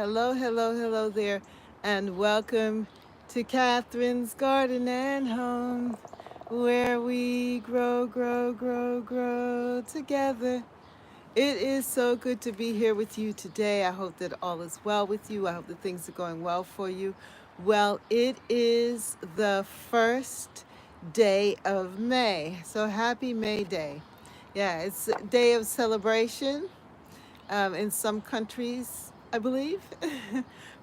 Hello, hello, hello there, and welcome to Catherine's Garden and Home, where we grow, grow, grow, grow together. It is so good to be here with you today. I hope that all is well with you. I hope that things are going well for you. Well, it is the first day of May, so happy May Day. Yeah, it's a day of celebration in some countries, I believe.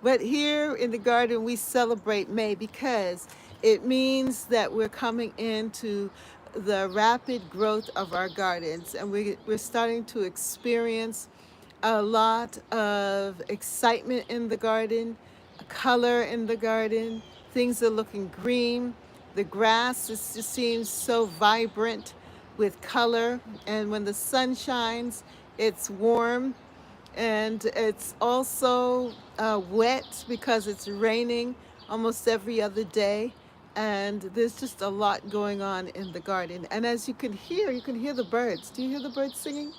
But here in the garden, we celebrate May because it means that we're coming into the rapid growth of our gardens, and we're starting to experience a lot of excitement in the garden, color in the garden. Things are looking green. The grass just seems so vibrant with color, and when the sun shines, it's warm, and it's also wet because it's raining almost every other day. And there's just a lot going on in the garden. And as you can hear the birds. Do you hear the birds singing?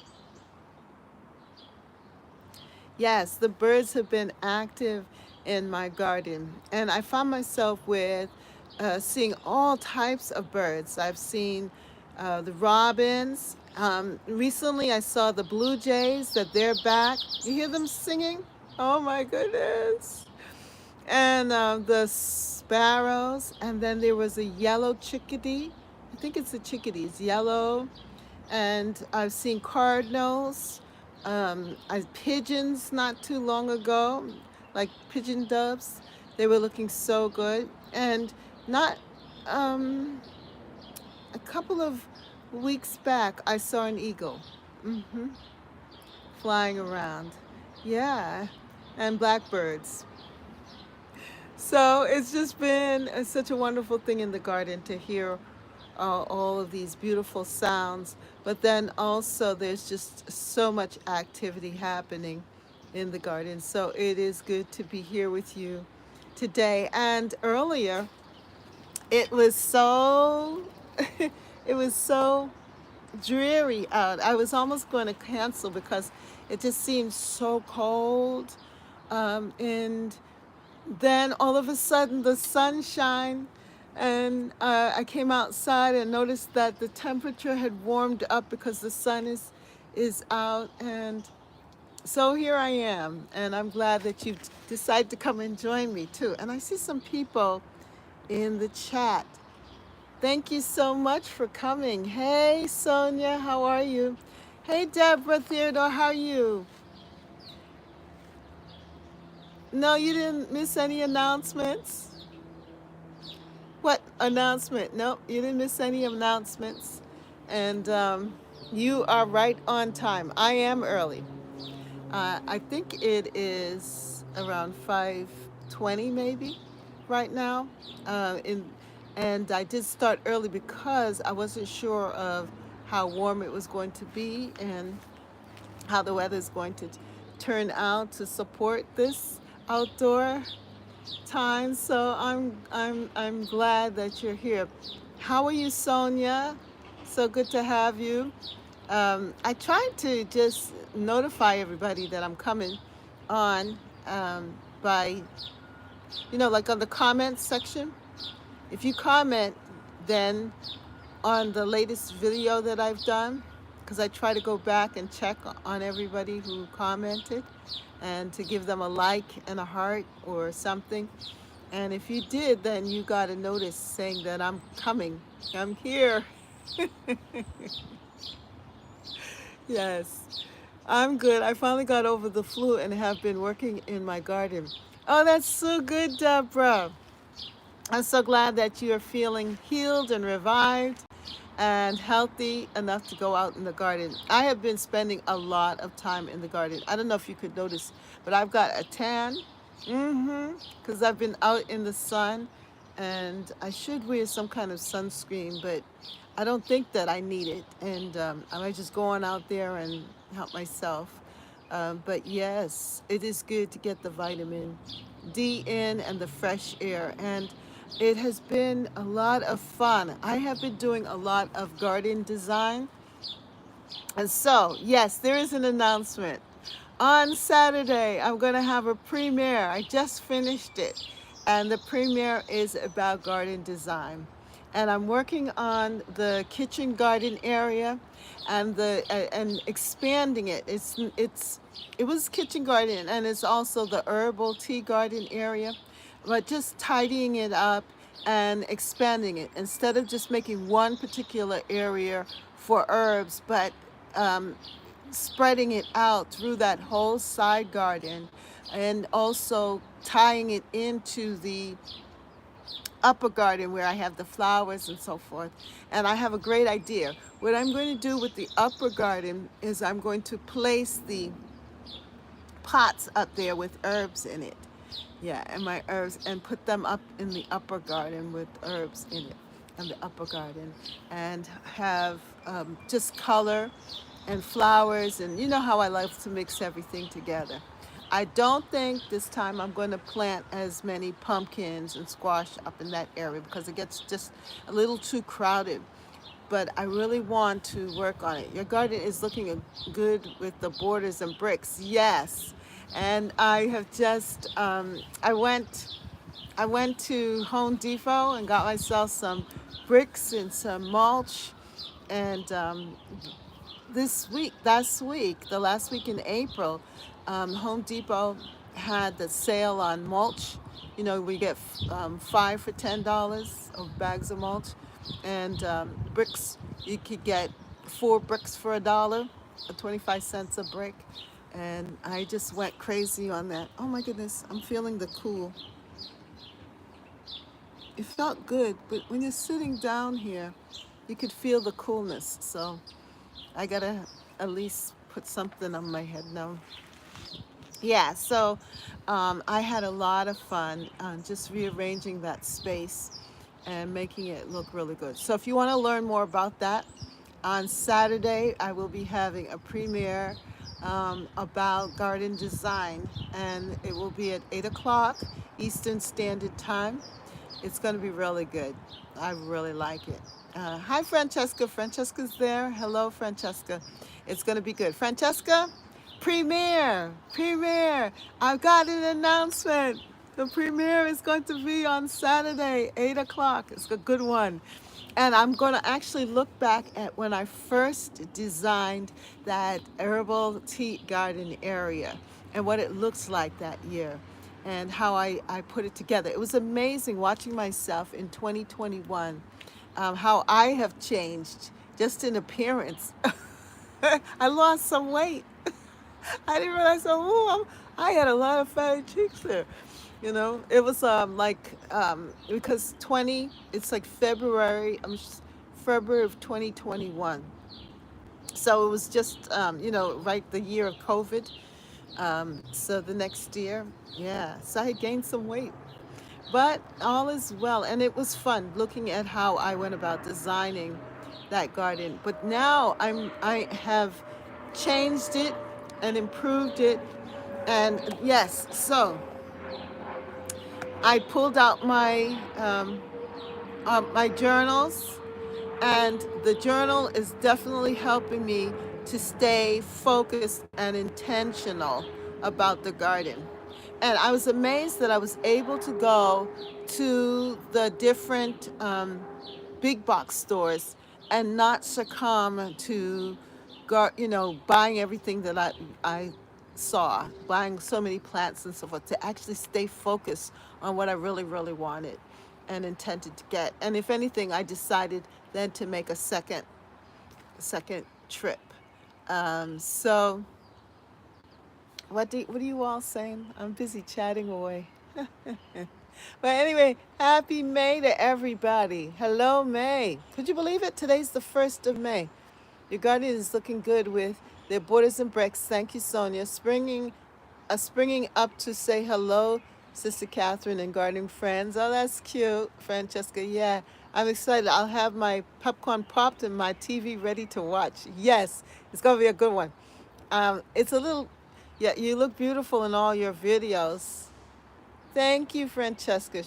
Yes, the birds have been active in my garden. And I found myself with seeing all types of birds. I've seen the robins. Recently, I saw the blue jays, that they're back. You hear them singing? Oh my goodness. And the sparrows. And then there was a yellow chickadee. I think it's a chickadee. It's yellow. And I've seen cardinals, pigeons not too long ago, like pigeon doves. They were looking so good. And not a couple of weeks back, I saw an eagle flying around. Yeah, and blackbirds. So it's just been such a wonderful thing in the garden to hear all of these beautiful sounds. But then also, there's just so much activity happening in the garden. So it is good to be here with you today. And earlier, it was so it was so dreary out. I was almost going to cancel because it just seemed so cold. And then all of a sudden the sun shined, and I came outside and noticed that the temperature had warmed up because the sun is out. And so here I am, and I'm glad that you decided to come and join me too. And I see some people in the chat. Thank you so much for coming. Hey, Sonia, how are you? Hey, Deborah Theodore, how are you? No, you didn't miss any announcements? What announcement? No, you didn't miss any announcements. And you are right on time. I am early. I think it is around 5:20 maybe right now. And I did start early because I wasn't sure of how warm it was going to be and how the weather is going to turn out to support this outdoor time. So I'm glad that you're here. How are you, Sonia? So good to have you. I tried to just notify everybody that I'm coming on by, like on the comments section. If you comment, then on the latest video that I've done, because I try to go back and check on everybody who commented and to give them a like and a heart or something. And if you did, then you got a notice saying that I'm coming. I'm here. Yes, I'm good. I finally got over the flu and have been working in my garden. Oh, that's so good, Deborah. I'm so glad that you're feeling healed and revived and healthy enough to go out in the garden. I have been spending a lot of time in the garden. I don't know if you could notice, but I've got a tan. Because I've been out in the sun, and I should wear some kind of sunscreen, but I don't think that I need it. And I might just go on out there and help myself. But yes, it is good to get the vitamin D in and the fresh air. And it has been a lot of fun. I have been doing a lot of garden design. And so, yes, there is an announcement. On Saturday, I'm going to have a premiere. I just finished it. And the premiere is about garden design. And I'm working on the kitchen garden area and the and expanding it. It was kitchen garden and it's also the herbal tea garden area, but just tidying it up and expanding it instead of just making one particular area for herbs, but um, spreading it out through that whole side garden and also tying it into the upper garden where I have the flowers and so forth. And I have a great idea. What I'm going to do with the upper garden is I'm going to place the pots up there with herbs in it. Yeah, and my herbs, and put them up in the upper garden with herbs in it, in the upper garden, and have just color and flowers. And you know how I love to mix everything together. I don't think this time I'm going to plant as many pumpkins and squash up in that area because it gets just a little too crowded. But I really want to work on it. Your garden is looking good with the borders and bricks. Yes. And I have just, I went to Home Depot and got myself some bricks and some mulch. And last week, the last week in April, Home Depot had the sale on mulch. You know, we get 5 for $10 of bags of mulch, and bricks. You could get 4 bricks for $1, or 25 cents a brick. And I just went crazy on that. Oh my goodness, I'm feeling the cool. It felt good, but when you're sitting down here, you could feel the coolness. So I gotta at least put something on my head now. Yeah, so I had a lot of fun just rearranging that space and making it look really good. So if you want to learn more about that, on Saturday I will be having a premiere about garden design, and it will be at 8 o'clock Eastern Standard Time. It's going to be really good. I really like it. Hi, Francesca. Francesca's there. Hello, Francesca. It's going to be good. Francesca, premiere. I've got an announcement. The premiere is going to be on Saturday, 8 o'clock. It's a good one. And I'm going to actually look back at when I first designed that herbal tea garden area and what it looks like that year and how I put it together. It was amazing watching myself in 2021, how I have changed just in appearance. I lost some weight. I didn't realize, I had a lot of fatty cheeks there. You know, it was because it's like February of 2021. So it was just, right, the year of COVID. So the next year, yeah. So I had gained some weight, but all is well. And it was fun looking at how I went about designing that garden. But now I have changed it and improved it. And yes, so I pulled out my journals, and the journal is definitely helping me to stay focused and intentional about the garden. And I was amazed that I was able to go to the different big box stores and not succumb to, buying everything that I saw, buying so many plants and so forth, to actually stay focused on what I really, really wanted and intended to get. And if anything, I decided then to make a second trip. So what are you all saying? I'm busy chatting away. But anyway, happy May to everybody. Hello, May. Could you believe it? Today's the 1st of May. Your garden is looking good with their borders and bricks. Thank you, Sonia. Springing up to say hello, Sister Catherine and gardening friends. Oh, that's cute, Francesca. Yeah, I'm excited. I'll have my popcorn popped and my TV ready to watch. Yes, it's going to be a good one. It's a little, yeah, you look beautiful in all your videos. Thank you, Francesca.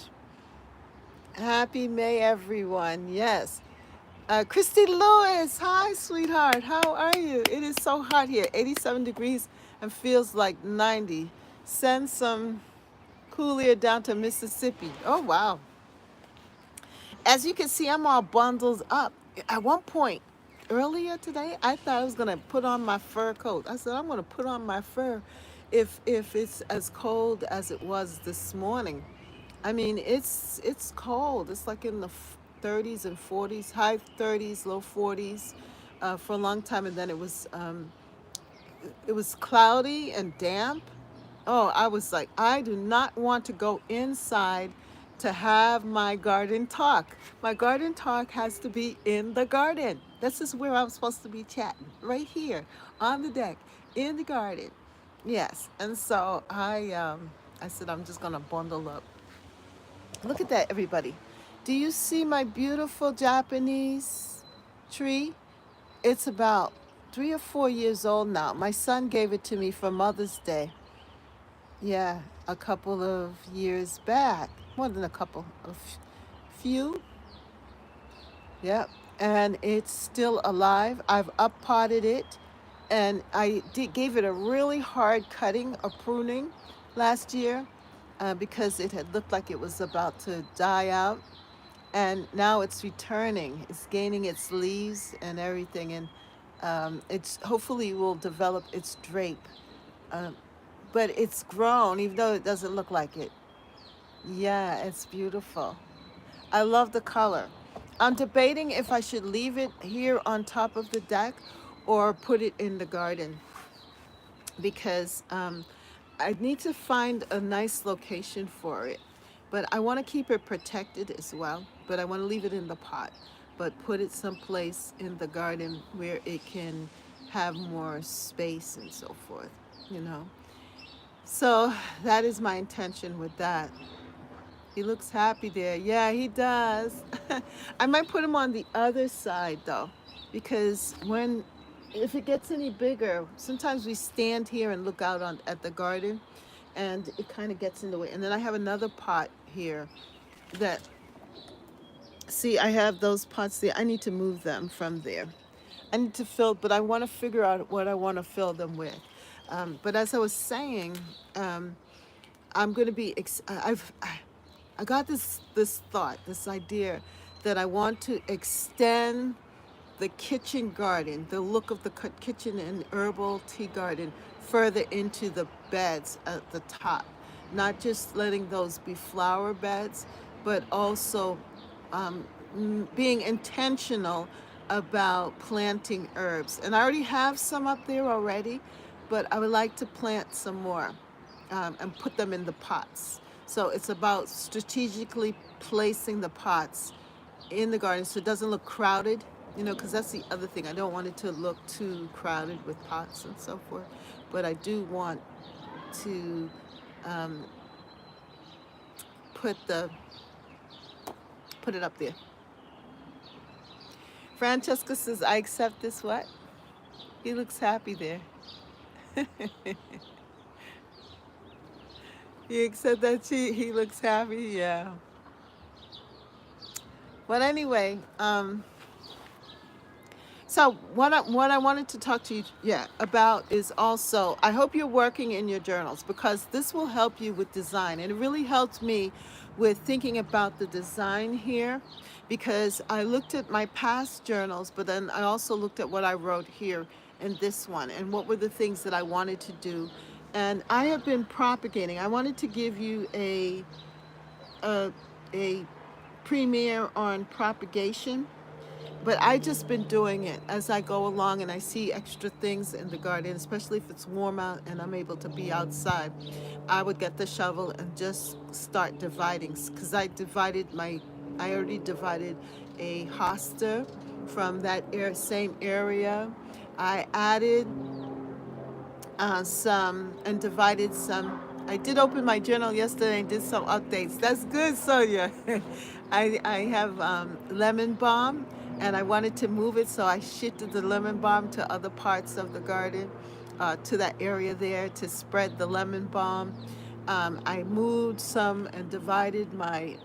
Happy May, everyone. Yes. Christy Lewis, hi, sweetheart. How are you? It is so hot here, 87 degrees and feels like 90. Send some cool air down to Mississippi. Oh, wow. As you can see, I'm all bundled up. At one point earlier today, I thought I was going to put on my fur coat. I said, I'm going to put on my fur if it's as cold as it was this morning. I mean, it's cold. It's like in the 30s and 40s, high 30s, low 40s, for a long time, and then it was cloudy and damp. Oh, I was like, I do not want to go inside to have my garden talk. My garden talk has to be in the garden. This is where I'm supposed to be chatting, right here on the deck in the garden. Yes, and so I said I'm just gonna bundle up. Look at that, everybody. Do you see my beautiful Japanese tree? It's about 3 or 4 years old now. My son gave it to me for Mother's Day. Yeah, a couple of years back. More than a couple, few. Yep. And it's still alive. I've uppotted it, and gave it a really hard cutting, a pruning, last year, because it had looked like it was about to die out. And now it's returning. It's gaining its leaves and everything, and it's hopefully will develop its drape. Um, but it's grown, even though it doesn't look like it. Yeah, it's beautiful. I love the color. I'm debating if I should leave it here on top of the deck or put it in the garden, because I need to find a nice location for it. But I want to keep it protected as well. But I want to leave it in the pot, but put it someplace in the garden where it can have more space and so forth, you know. So that is my intention with that. He looks happy there. Yeah, he does. I might put him on the other side though, because if it gets any bigger, sometimes we stand here and look out at the garden, and it kind of gets in the way. And then I have another pot here that, see, I have those pots there. I need to move them from there. I need to fill, but I want to figure out what I want to fill them with. But as I was saying, um, I'm going to be. I got this thought, this idea, that I want to extend the kitchen garden, the look of the kitchen and herbal tea garden, further into the beds at the top. Not just letting those be flower beds, but also being intentional about planting herbs. And I already have some up there already, but I would like to plant some more, and put them in the pots. So it's about strategically placing the pots in the garden so it doesn't look crowded, because that's the other thing. I don't want it to look too crowded with pots and so forth. But I do want to um, put the put it up there. Francesca says, I accept this what? He looks happy there. You accept that he looks happy? Yeah. But anyway, so what I wanted to talk to you, yeah, about is also, I hope you're working in your journals, because this will help you with design. And it really helped me with thinking about the design here, because I looked at my past journals, but then I also looked at what I wrote here in this one, and what were the things that I wanted to do. And I have been propagating. I wanted to give you a, a premiere on propagation, but I just been doing it as I go along, and I see extra things in the garden, especially if it's warm out and I'm able to be outside. I would get the shovel and just start dividing, because I already divided a hosta from that same area. I added some and divided some. I did open my journal yesterday and did some updates. That's good, Sonia. I have lemon balm, and I wanted to move it, so I shifted the lemon balm to other parts of the garden, to that area there to spread the lemon balm. I moved some and divided my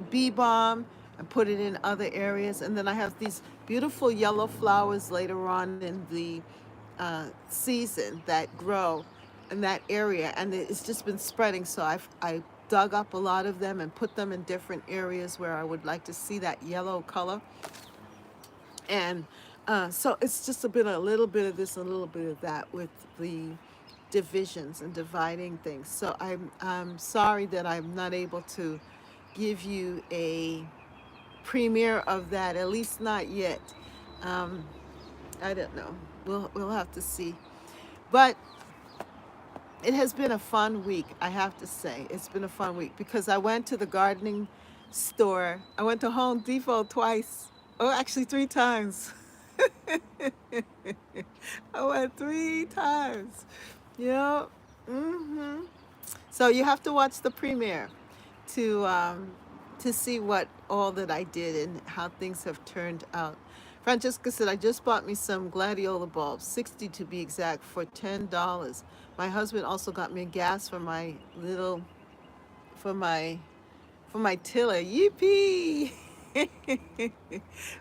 bee balm and put it in other areas. And then I have these beautiful yellow flowers later on in the season that grow. in that area, and it's just been spreading. So I dug up a lot of them and put them in different areas where I would like to see that yellow color. And so it's just been a little bit of this, a little bit of that with the divisions and dividing things. So I'm sorry that I'm not able to give you a premiere of that, at least not yet. Um, I don't know. We'll have to see. But it has been a fun week, I have to say. It's been a fun week because I went to the gardening store. I went to Home Depot twice. Oh, actually 3 times. I went 3 times. Yeah. Mm-hmm. So you have to watch the premiere to um, to see what all that I did and how things have turned out. Francesca said, I just bought me some gladiola bulbs, 60 to be exact, for $10. My husband also got me gas for my little, for my, for my tiller. Yippee!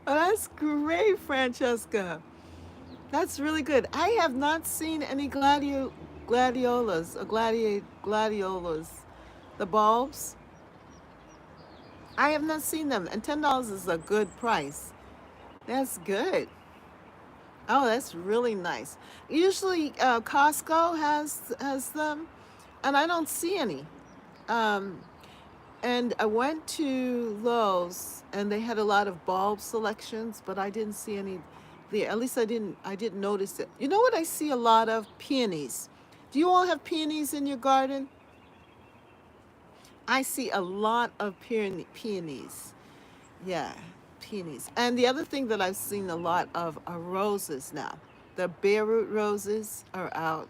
Oh, that's great, Francesca. That's really good. I have not seen any gladiolas or gladiolas. The bulbs. I have not seen them, and $10 is a good price. That's good. Oh, that's really nice. Usually, Costco has them, and I don't see any. Um, and I went to Lowe's, and they had a lot of bulb selections, but I didn't see any there. At least I didn't notice it. You know what I see a lot of? Peonies. Do you all have peonies in your garden? I see a lot of peonies. Yeah, peonies. And the other thing that I've seen a lot of are roses now. The bare root roses are out.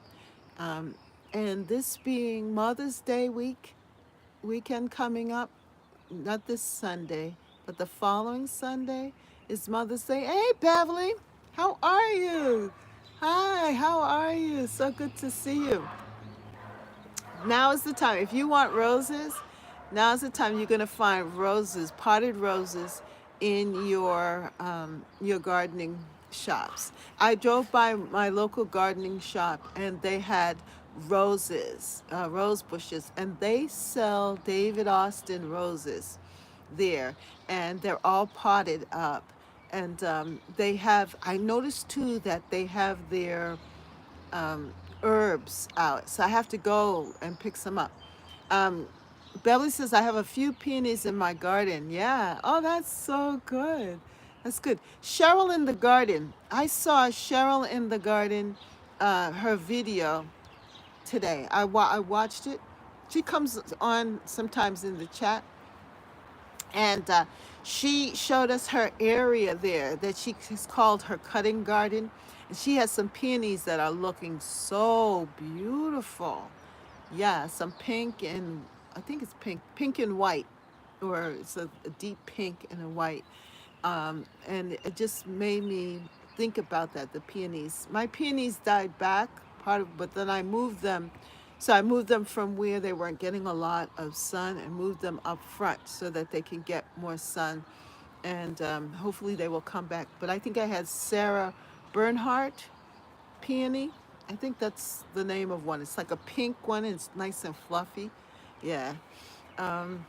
Um, and this being Mother's Day weekend coming up, not this Sunday, but the following Sunday is Mother's Day. Hey, Beverly, how are you? Hi, how are you? So good to see you. Now is the time. If you want roses, now is the time you're going to find roses, potted roses, in your gardening shops. I drove by my local gardening shop, and they had roses, rose bushes, and they sell David Austin roses there, and they're all potted up. And they have, I noticed too that they have their um, herbs out. So I have to go and pick some up. Um, Beverly says, I have a few peonies in my garden. Yeah. Oh, that's so good. That's good. Cheryl in the garden. I saw Cheryl in the garden, her video today. I watched it. She comes on sometimes in the chat, and she showed us her area there that she has called her cutting garden, and she has some peonies that are looking so beautiful. Yeah, some pink and I think it's pink and white, or it's a deep pink and a white. And it just made me think about that. The peonies, my peonies died back part of, but then I moved them. So I moved them from where they weren't getting a lot of sun and moved them up front so that they can get more sun, and hopefully they will come back. But I think I had Sarah Bernhardt peony. I think that's the name of one. It's like a pink one. And it's nice and fluffy. Yeah. Um,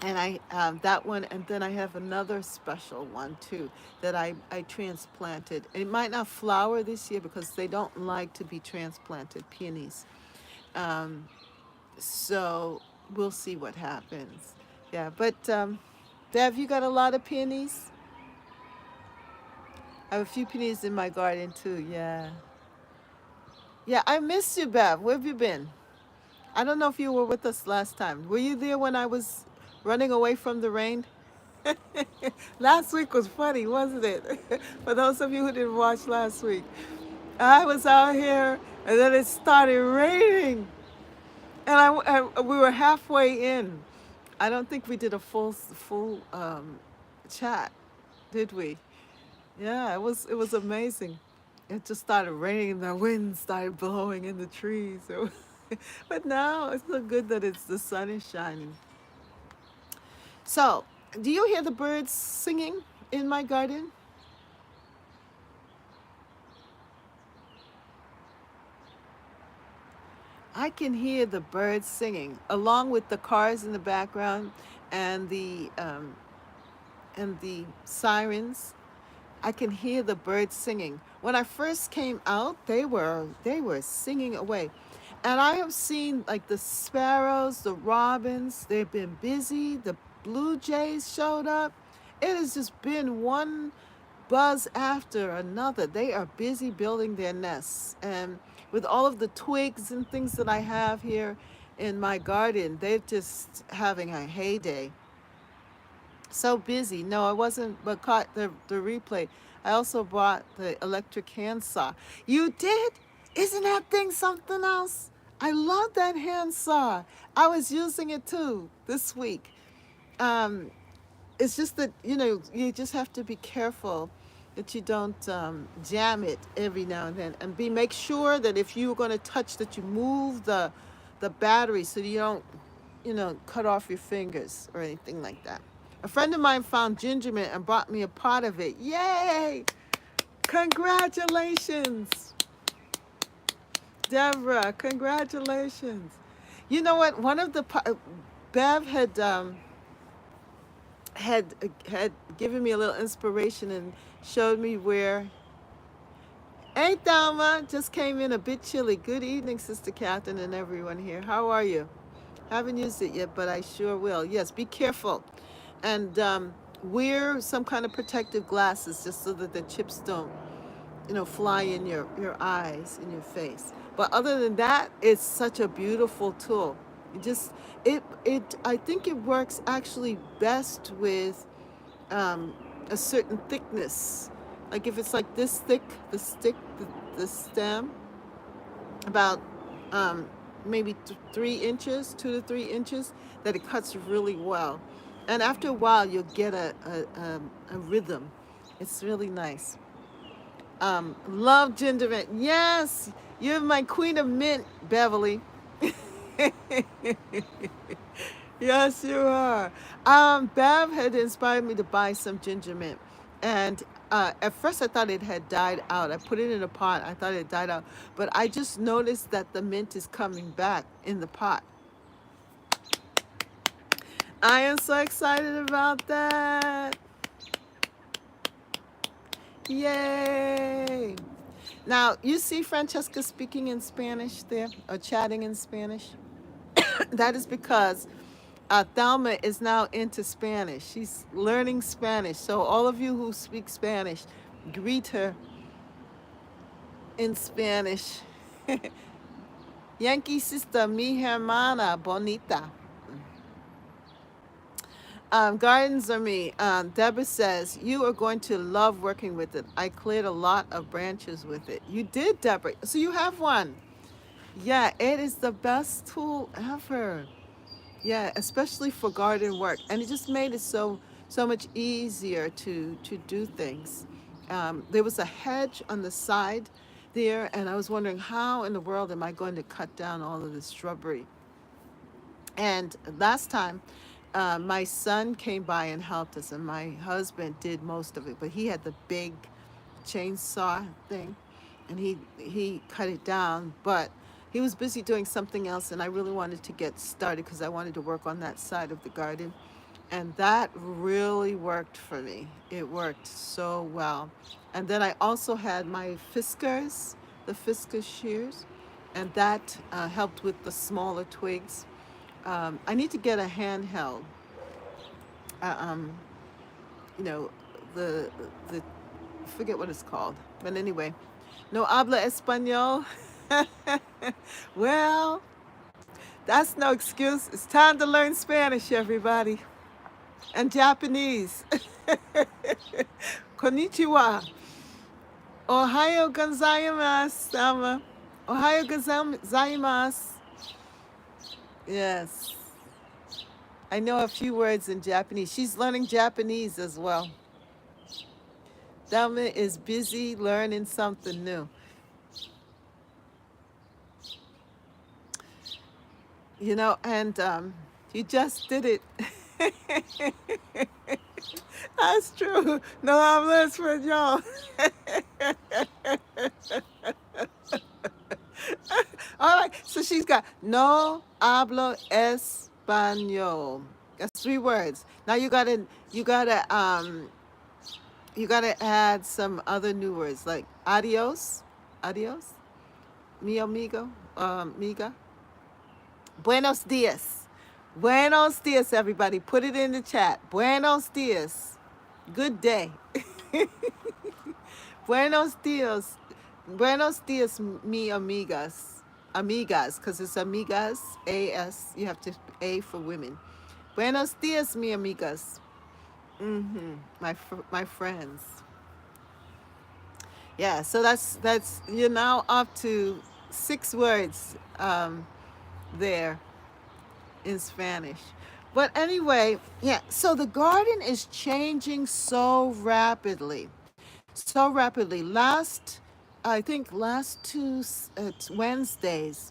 and I that one, and then I have another special one too that I transplanted. It might not flower this year because they don't like to be transplanted peonies. Um, so we'll see what happens. Yeah, but Bev, you got a lot of peonies? I have a few peonies in my garden too. Yeah. Yeah, I missed you, Bev. Where have you been? I don't know if you were with us last time. Were you there when I was running away from the rain? Last week was funny, wasn't it? For those of you who didn't watch last week, I was out here, and then it started raining, and we were halfway in. I don't think we did a full chat, did we? Yeah, it was amazing. It just started raining, the wind started blowing in the trees. But now it's so good that the sun is shining. So, do you hear the birds singing in my garden? I can hear the birds singing along with the cars in the background and the sirens. I can hear the birds singing. When I first came out, they were singing away. And I have seen like the sparrows, the robins, they've been busy. The blue jays showed up. It has just been one buzz after another. They are busy building their nests. And with all of the twigs and things that I have here in my garden, they're just having a heyday. So busy. No, I wasn't, but caught the replay. I also bought the electric handsaw. You did? Isn't that thing something else? I love that handsaw. I was using it too this week. Um, it's just that, you just have to be careful that you don't jam it every now and then, and make sure that if you're going to touch, that you move the battery so you don't, cut off your fingers or anything like that. A friend of mine found ginger mint and brought me a pot of it. Yay! Congratulations, Deborah. Congratulations. You know what? One of the Bev had had given me a little inspiration and showed me where. Hey, Thelma, just came in a bit chilly. Good evening, Sister Catherine and everyone here. How are you? Haven't used it yet, but I sure will. Yes, be careful. And wear some kind of protective glasses just so that the chips don't, fly in your eyes, in your face. But other than that, it's such a beautiful tool. I think it works actually best with a certain thickness. Like if it's like this thick, the stick, the stem, about maybe 3 inches, 2 to 3 inches, that it cuts really well. And after a while, you'll get a rhythm. It's really nice. Love ginger mint. Yes, you're my queen of mint, Beverly. Yes, you are. Bev had inspired me to buy some ginger mint. And at first I thought it had died out. I put it in a pot. I thought it had died out. But I just noticed that the mint is coming back in the pot. I am so excited about that. Yay. Now, you see Francesca speaking in Spanish there, or chatting in Spanish? That is because Thelma is now into Spanish. She's learning Spanish. So all of you who speak Spanish, greet her in Spanish. Yankee sister, mi hermana bonita. Gardens are me. Deborah says, you are going to love working with it. I cleared a lot of branches with it. You did, Deborah. So you have one. Yeah, it is the best tool ever. Yeah, especially for garden work. And it just made it so much easier to do things. There was a hedge on the side there, and I was wondering, how in the world am I going to cut down all of this shrubbery? And last time, my son came by and helped us, and my husband did most of it, but he had the big chainsaw thing, and he cut it down, but he was busy doing something else, and I really wanted to get started because I wanted to work on that side of the garden. And that really worked for me. It worked so well. And then I also had my Fiskars, the Fiskars shears, and that helped with the smaller twigs. I need to get a handheld. Uh, um, you know, the I forget what it's called, but anyway, no habla español. Well, that's no excuse. It's time to learn Spanish, everybody, and Japanese. Konnichiwa. Ohayo gozaimasu, Selma. Ohayo gozaimasu. Yes. I know a few words in Japanese. She's learning Japanese as well. Thelma is busy learning something new. And you just did it. That's true. No habla español. All right. So she's got no hablo español. That's 3 words. Now you gotta add some other new words like adios, adios, mi amigo, miga, buenos dias, buenos dias. Everybody, put it in the chat. Buenos dias, good day. Buenos dias. Buenos dias, mi amigas. Amigas, because it's amigas, A-S. You have to, A for women. Buenos dias, mi amigas. My friends. Yeah, so you're now up to 6 words there in Spanish. But anyway, yeah, so the garden is changing so rapidly. So rapidly. I think last two Wednesdays,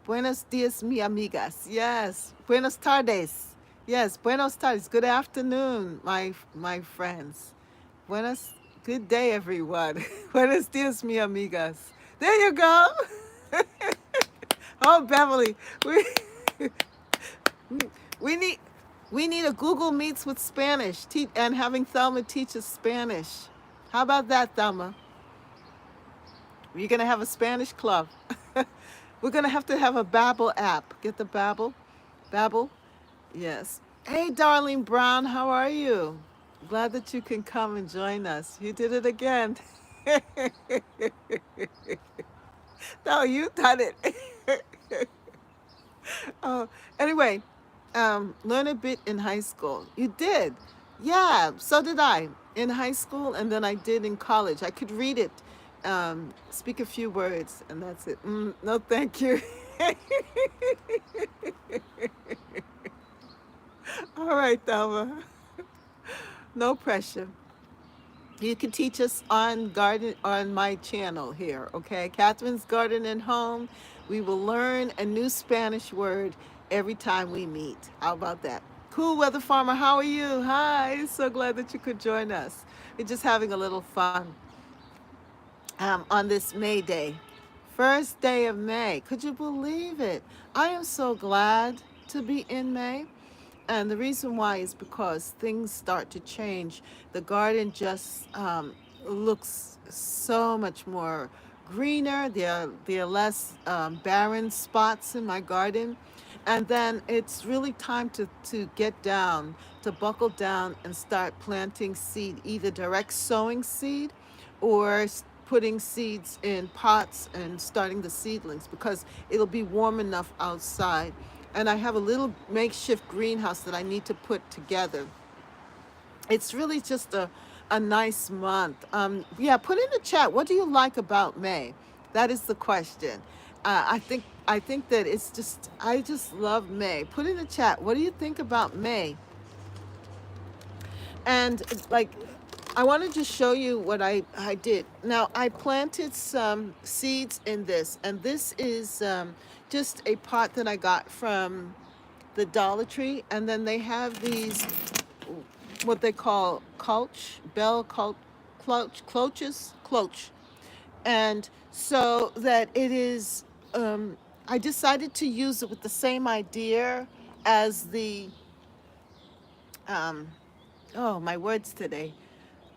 buenos dias, mi amigas. Yes, buenos tardes. Yes, buenos tardes. Good afternoon, my friends. Buenos, good day, everyone. Buenos dias, mi amigas. There you go. Oh, Beverly, we we need we need a Google Meets with Spanish, and having Thelma teach us Spanish. How about that, Thelma? You're gonna have a Spanish club. We're gonna have to have a Babbel app. Get the Babbel, Babbel. Yes. Hey, darling Brown, how are you? Glad that you can come and join us. You did it again. No, you done it. Oh, anyway, learn a bit in high school. You did. Yeah, so did I in high school, and then I did in college. I could read it, speak a few words, and that's it. No, thank you. All right, Thelma. No pressure. You can teach us on my channel here, okay? Catherine's Garden and Home. We will learn a new Spanish word every time we meet. How about that? Cool Weather Farmer, how are you? Hi, so glad that you could join us. We're just having a little fun on this May Day. First day of May. Could you believe it? I am so glad to be in May. And the reason why is because things start to change. The garden just looks so much more greener. There are less barren spots in my garden. And then it's really time to get down, to buckle down and start planting seed, either direct sowing seed or putting seeds in pots and starting the seedlings because it'll be warm enough outside. And I have a little makeshift greenhouse that I need to put together. It's really just a nice month. Yeah, put in the chat. What do you like about May? That is the question. I think that I just love May. Put in the chat. What do you think about May? And like, I want to just show you what I did. Now, I planted some seeds in this, and this is just a pot that I got from the Dollar Tree. And then they have these, what they call cloche. And so that it is, I decided to use it with the same idea as the, oh, my words today.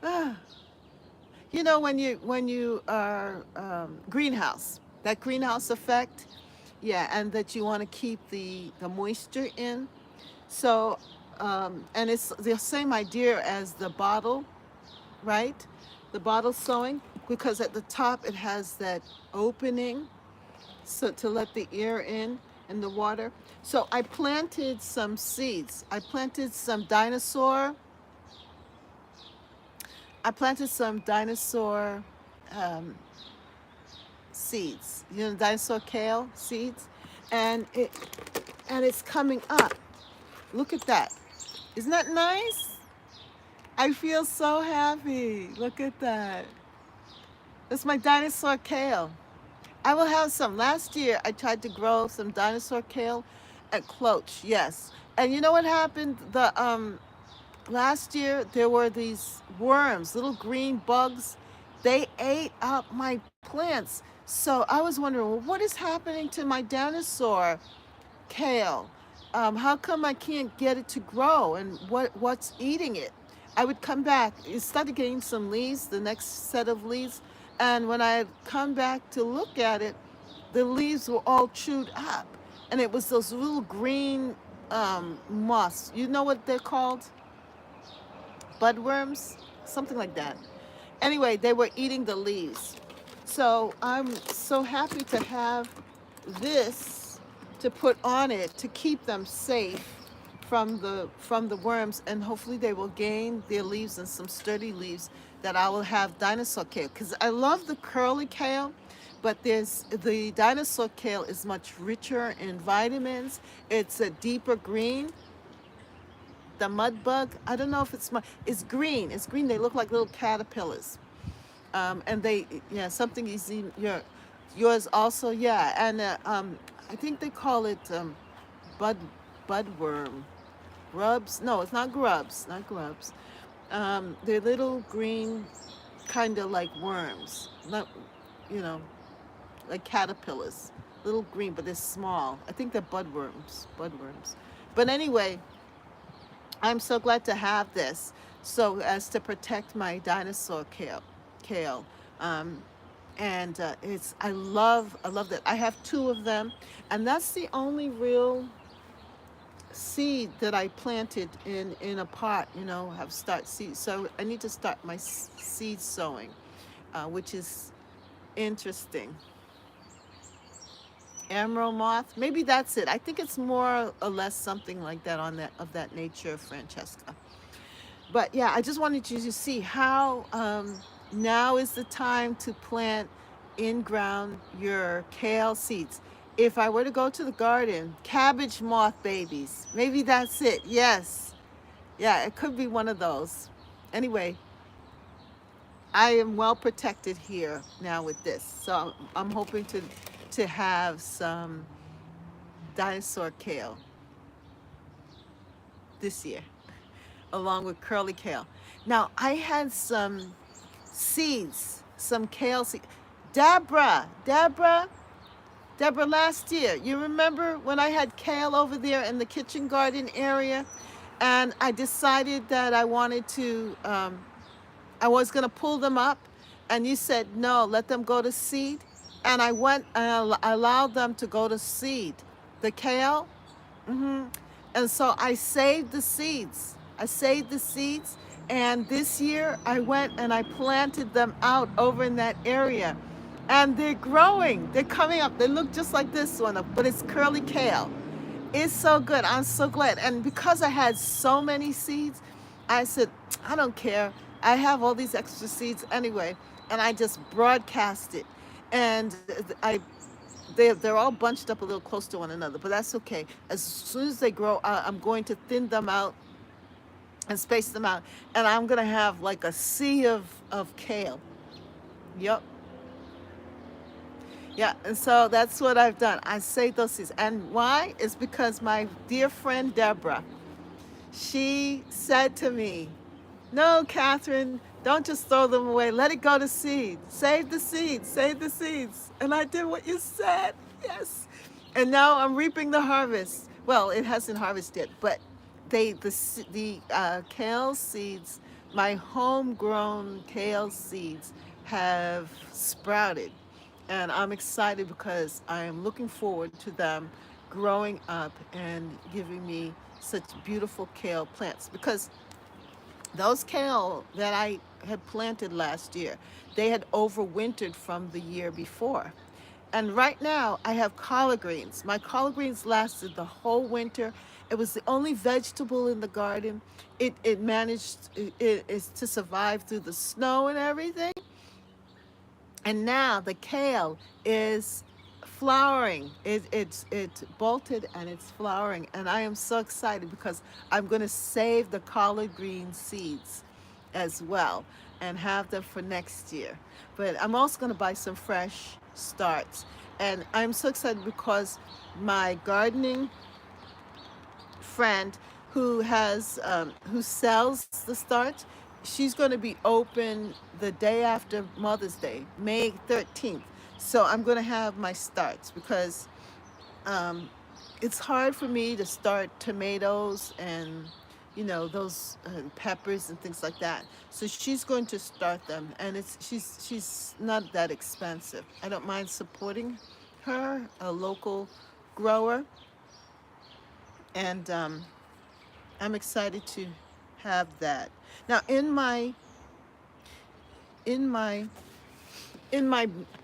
Ah, you know, when you are greenhouse, that greenhouse effect, yeah, and that you want to keep the moisture in. So, and it's the same idea as the bottle, right? The bottle sewing, because at the top it has that opening, so to let the air in and the water. So I planted some seeds. I planted some dinosaur. Um, seeds, dinosaur kale seeds, and it's coming up. Look at that. Isn't that nice? I feel so happy. Look at that. That's my dinosaur kale. I will have some. Last year, I tried to grow some dinosaur kale at Cloche. Yes. And you know what happened? Last year, there were these worms, little green bugs. They ate up my plants. So I was wondering, well, what is happening to my dinosaur kale? How come I can't get it to grow, and what's eating it? I would come back. It started getting some leaves, the next set of leaves, and when I had come back to look at it, the leaves were all chewed up, and it was those little green moths. You know what they're called? Budworms, something like that. Anyway, they were eating the leaves. So I'm so happy to have this to put on it to keep them safe from the worms, and hopefully they will gain their leaves and some sturdy leaves that I will have dinosaur kale, because I love the curly kale, but there's the dinosaur kale is much richer in vitamins. It's a deeper green. The mud bug, I don't know if it's it's green. It's green. They look like little caterpillars. And they, yeah, something is in yours also, yeah. And I think they call it bud budworm, grubs. No, it's not grubs, not grubs. They're little green, kind of like worms, not, you know, like caterpillars, little green, but they're small. I think they're budworms, budworms. But anyway, I'm so glad to have this, so as to protect my dinosaur kale. Um, and it's I love that. I have two of them, and that's the only real seed that I planted in a pot. You know, have start seed. So I need to start my seed sowing, which is interesting. Emerald moth, maybe that's it. I think it's more or less something like that on that of that nature, Francesca. But yeah, I just wanted you to see how now is the time to plant in ground your kale seeds. If I were to go to the garden, cabbage moth babies, maybe that's it. Yes. Yeah, it could be one of those. Anyway, I am well protected here now with this. So I'm hoping to have some dinosaur kale this year, along with curly kale. Now, I had some seeds, some kale seeds. Deborah, last year, you remember when I had kale over there in the kitchen garden area? And I decided that I was going to pull them up. And you said, no, let them go to seed. And I went and I allowed them to go to seed. The kale, and so I saved the seeds. I saved the seeds. And this year I went and I planted them out over in that area. And they're growing. They're coming up. They look just like this one, but it's curly kale. It's so good. I'm so glad. And because I had so many seeds, I said, I don't care. I have all these extra seeds anyway. And I just broadcast it. And they're all bunched up a little close to one another, but that's okay. As soon as they grow, I'm going to thin them out and space them out, and I'm gonna have like a sea of kale. Yep, yeah. And so that's what I've done. I saved those seeds, and why? It's because my dear friend Deborah, she said to me, no, Catherine, don't just throw them away. Let it go to seed. Save the seeds. Save the seeds. And I did what you said. Yes. And now I'm reaping the harvest. Well, it hasn't harvested yet, but the kale seeds, my homegrown kale seeds, have sprouted, and I'm excited because I am looking forward to them growing up and giving me such beautiful kale plants, because those kale that I had planted last year, they had overwintered from the year before. And right now, I have collard greens. My collard greens lasted the whole winter. It was the only vegetable in the garden. It managed it is to survive through the snow and everything. And now the kale is flowering. It's bolted and it's flowering. And I am so excited because I'm going to save the collard green seeds as well and have them for next year. But I'm also going to buy some fresh starts. And I'm so excited because my gardening friend who sells the starch, she's going to be open the day after Mother's Day, May 13th. So I'm going to have my starts because um, it's hard for me to start tomatoes and those peppers and things like that. So she's going to start them, and she's not that expensive. I don't mind supporting her, a local grower, and I'm excited to have that. Now in my in my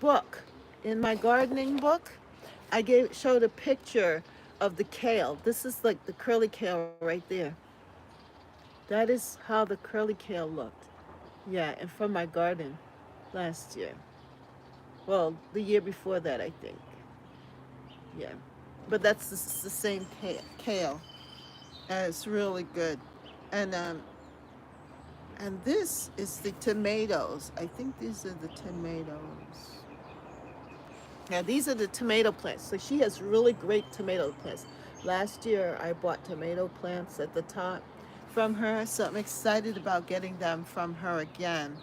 book, in my gardening book, I showed a picture of the kale. This is like the curly kale right there. That is how the curly kale looked. Yeah, and from my garden last year. Well, the year before that, I think. Yeah, but that's the same kale. It's really good, and this is the tomatoes. I think these are the tomatoes. Now these are the tomato plants. So she has really great tomato plants. Last year I bought tomato plants at the top from her, so I'm excited about getting them from her again.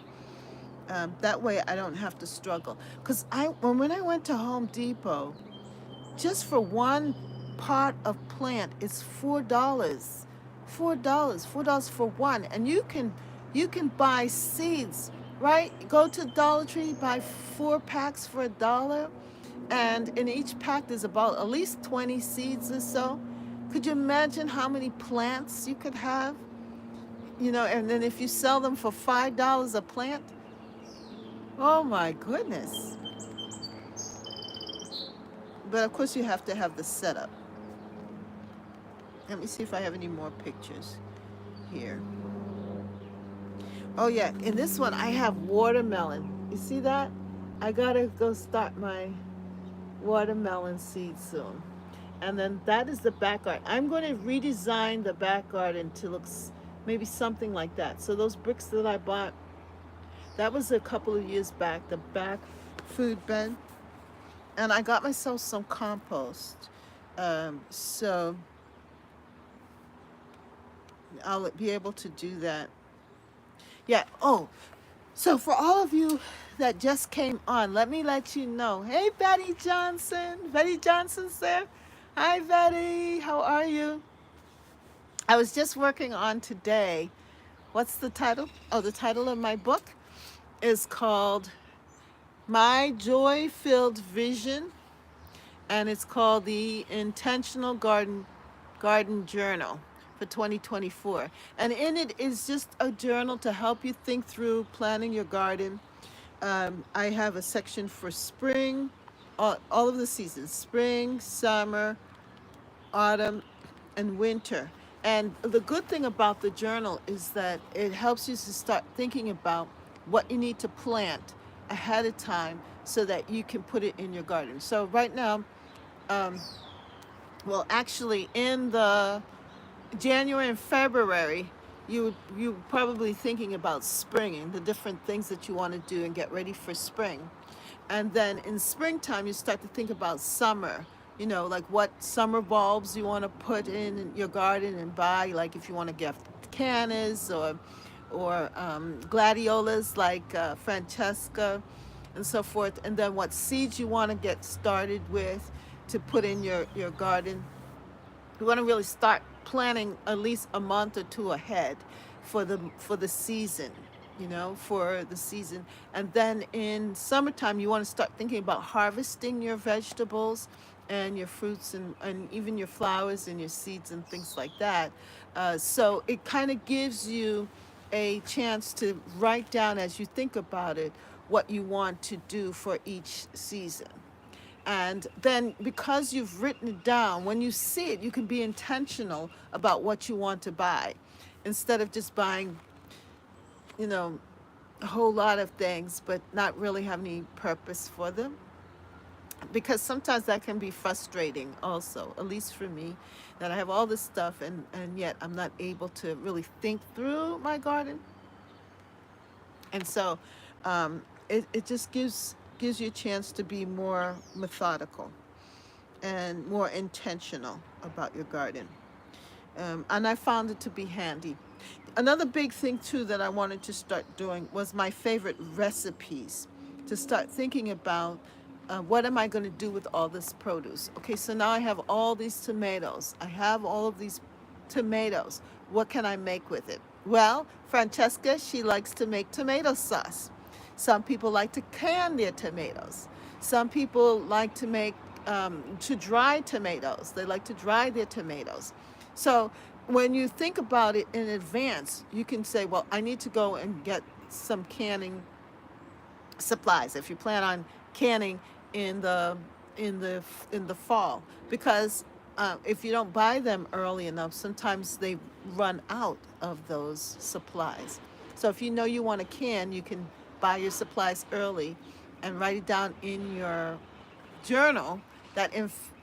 That way I don't have to struggle. Because when I went to Home Depot, just for one pot of plant, it's $4. $4 for one, and you can buy seeds, right? Go to Dollar Tree, buy 4 packs for $1, and in each pack there's about at least 20 seeds or so. Could you imagine how many plants you could have? And then if you sell them for $5 a plant, oh my goodness. But of course you have to have the setup. Let me see if I have any more pictures here. Oh yeah, in this one I have watermelon. You see that? I gotta go start my watermelon seeds soon. And then that is the back garden. I'm going to redesign the back garden to look maybe something like that. So those bricks that I bought, that was a couple of years back, the back food bed. And I got myself some compost. So I'll be able to do that. Yeah. Oh, so for all of you that just came on, let me let you know. Hey, Betty Johnson. Betty Johnson's there. Hi, Betty. How are you? I was just working on today. What's the title? Oh, the title of my book is called My Joy-Filled Vision, and it's called the Intentional Garden Journal for 2024. And in it is just a journal to help you think through planning your garden. I have a section for spring, all of the seasons: spring, summer, autumn, and winter. And the good thing about the journal is that it helps you to start thinking about what you need to plant ahead of time so that you can put it in your garden. So right now, um, well, actually, in the January and February, you probably thinking about spring and the different things that you want to do and get ready for spring. And then in springtime, you start to think about summer. Like what summer bulbs you want to put in your garden and buy. Like if you want to get cannas or gladiolas like Francesca and so forth. And then what seeds you want to get started with to put in your garden. We want to really start planning at least a month or two ahead for the season, for the season. And then in summertime, you want to start thinking about harvesting your vegetables and your fruits and even your flowers and your seeds and things like that. So it kind of gives you a chance to write down as you think about it what you want to do for each season. And then because you've written it down, when you see it, you can be intentional about what you want to buy instead of just buying, you know, a whole lot of things, but not really have any purpose for them. Because sometimes that can be frustrating also, at least for me, that I have all this stuff and yet I'm not able to really think through my garden. And so it just gives you a chance to be more methodical and more intentional about your garden. And I found it to be handy. Another big thing too that I wanted to start doing was my favorite recipes, to start thinking about what am I going to do with all this produce? Okay, so now I have all these tomatoes. I have all of these tomatoes. What can I make with it? Well, Francesca, she likes to make tomato sauce. Some people like to can their tomatoes. Some people like to make to dry tomatoes. They like to dry their tomatoes. So when you think about it in advance, you can say, well, I need to go and get some canning supplies if you plan on canning in the in the fall, because if you don't buy them early enough, sometimes they run out of those supplies. So if you know you want to can, you can buy your supplies early and write it down in your journal that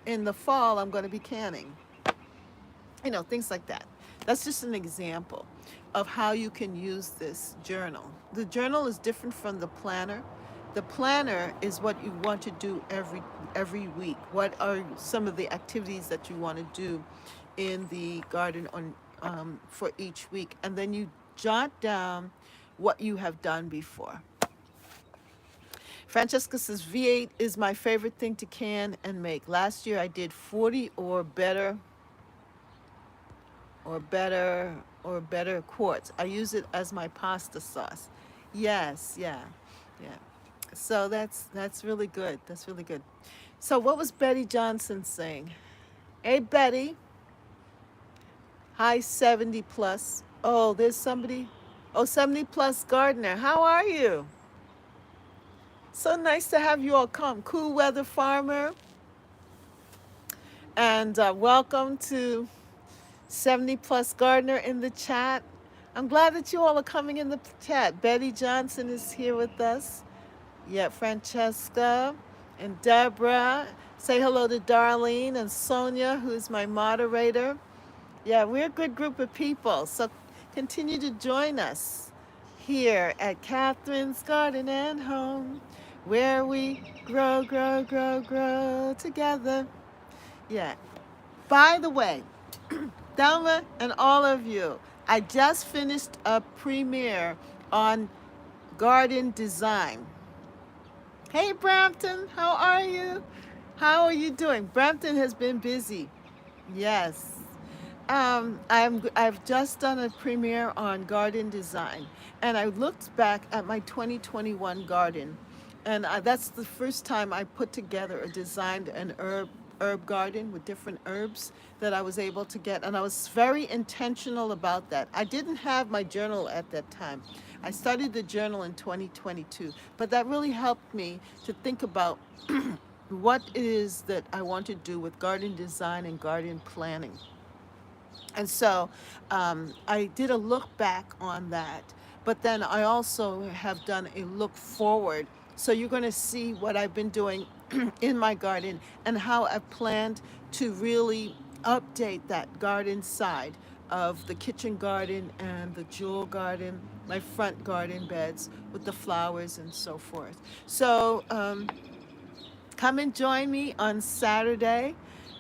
in the fall I'm going to be canning, things like that. That's just an example of how you can use this journal. The journal is different from the planner. The planner is what you want to do every week. What are some of the activities that you want to do in the garden for each week? And then you jot down what you have done before. Francesca says V8 is my favorite thing to can and make. Last year I did 40 or better quarts. I use it as my pasta sauce. Yes, yeah. Yeah. So that's really good. That's really good. So what was Betty Johnson saying? Hey Betty. Hi 70 plus. Oh, there's somebody. Oh, 70 plus gardener. How are you? So nice to have you all come. Cool weather farmer. And welcome to 70 plus gardener in the chat. I'm glad that you all are coming in the chat. Betty Johnson is here with us. Yeah, Francesca and Deborah. Say hello to Darlene and Sonia, who's my moderator. Yeah, we're a good group of people. So continue to join us here at Catherine's Garden and Home, where we grow, grow, grow, grow together. Yeah. By the way, Thelma and all of you, I just finished a premiere on garden design. Hey Brampton, how are you? How are you doing? Brampton has been busy. Yes. I've just done a premiere on garden design, and I looked back at my 2021 garden, and that's the first time I put together or designed an herb garden with different herbs that I was able to get, and I was very intentional about that. I didn't have my journal at that time. I started the journal in 2022, but that really helped me to think about what it is that I want to do with garden design and garden planning. And so I did a look back on that, but then I also have done a look forward. So you're going to see what I've been doing in my garden and how I've planned to really update that garden side of the kitchen garden and the jewel garden, my front garden beds with the flowers and so forth. So come and join me on Saturday.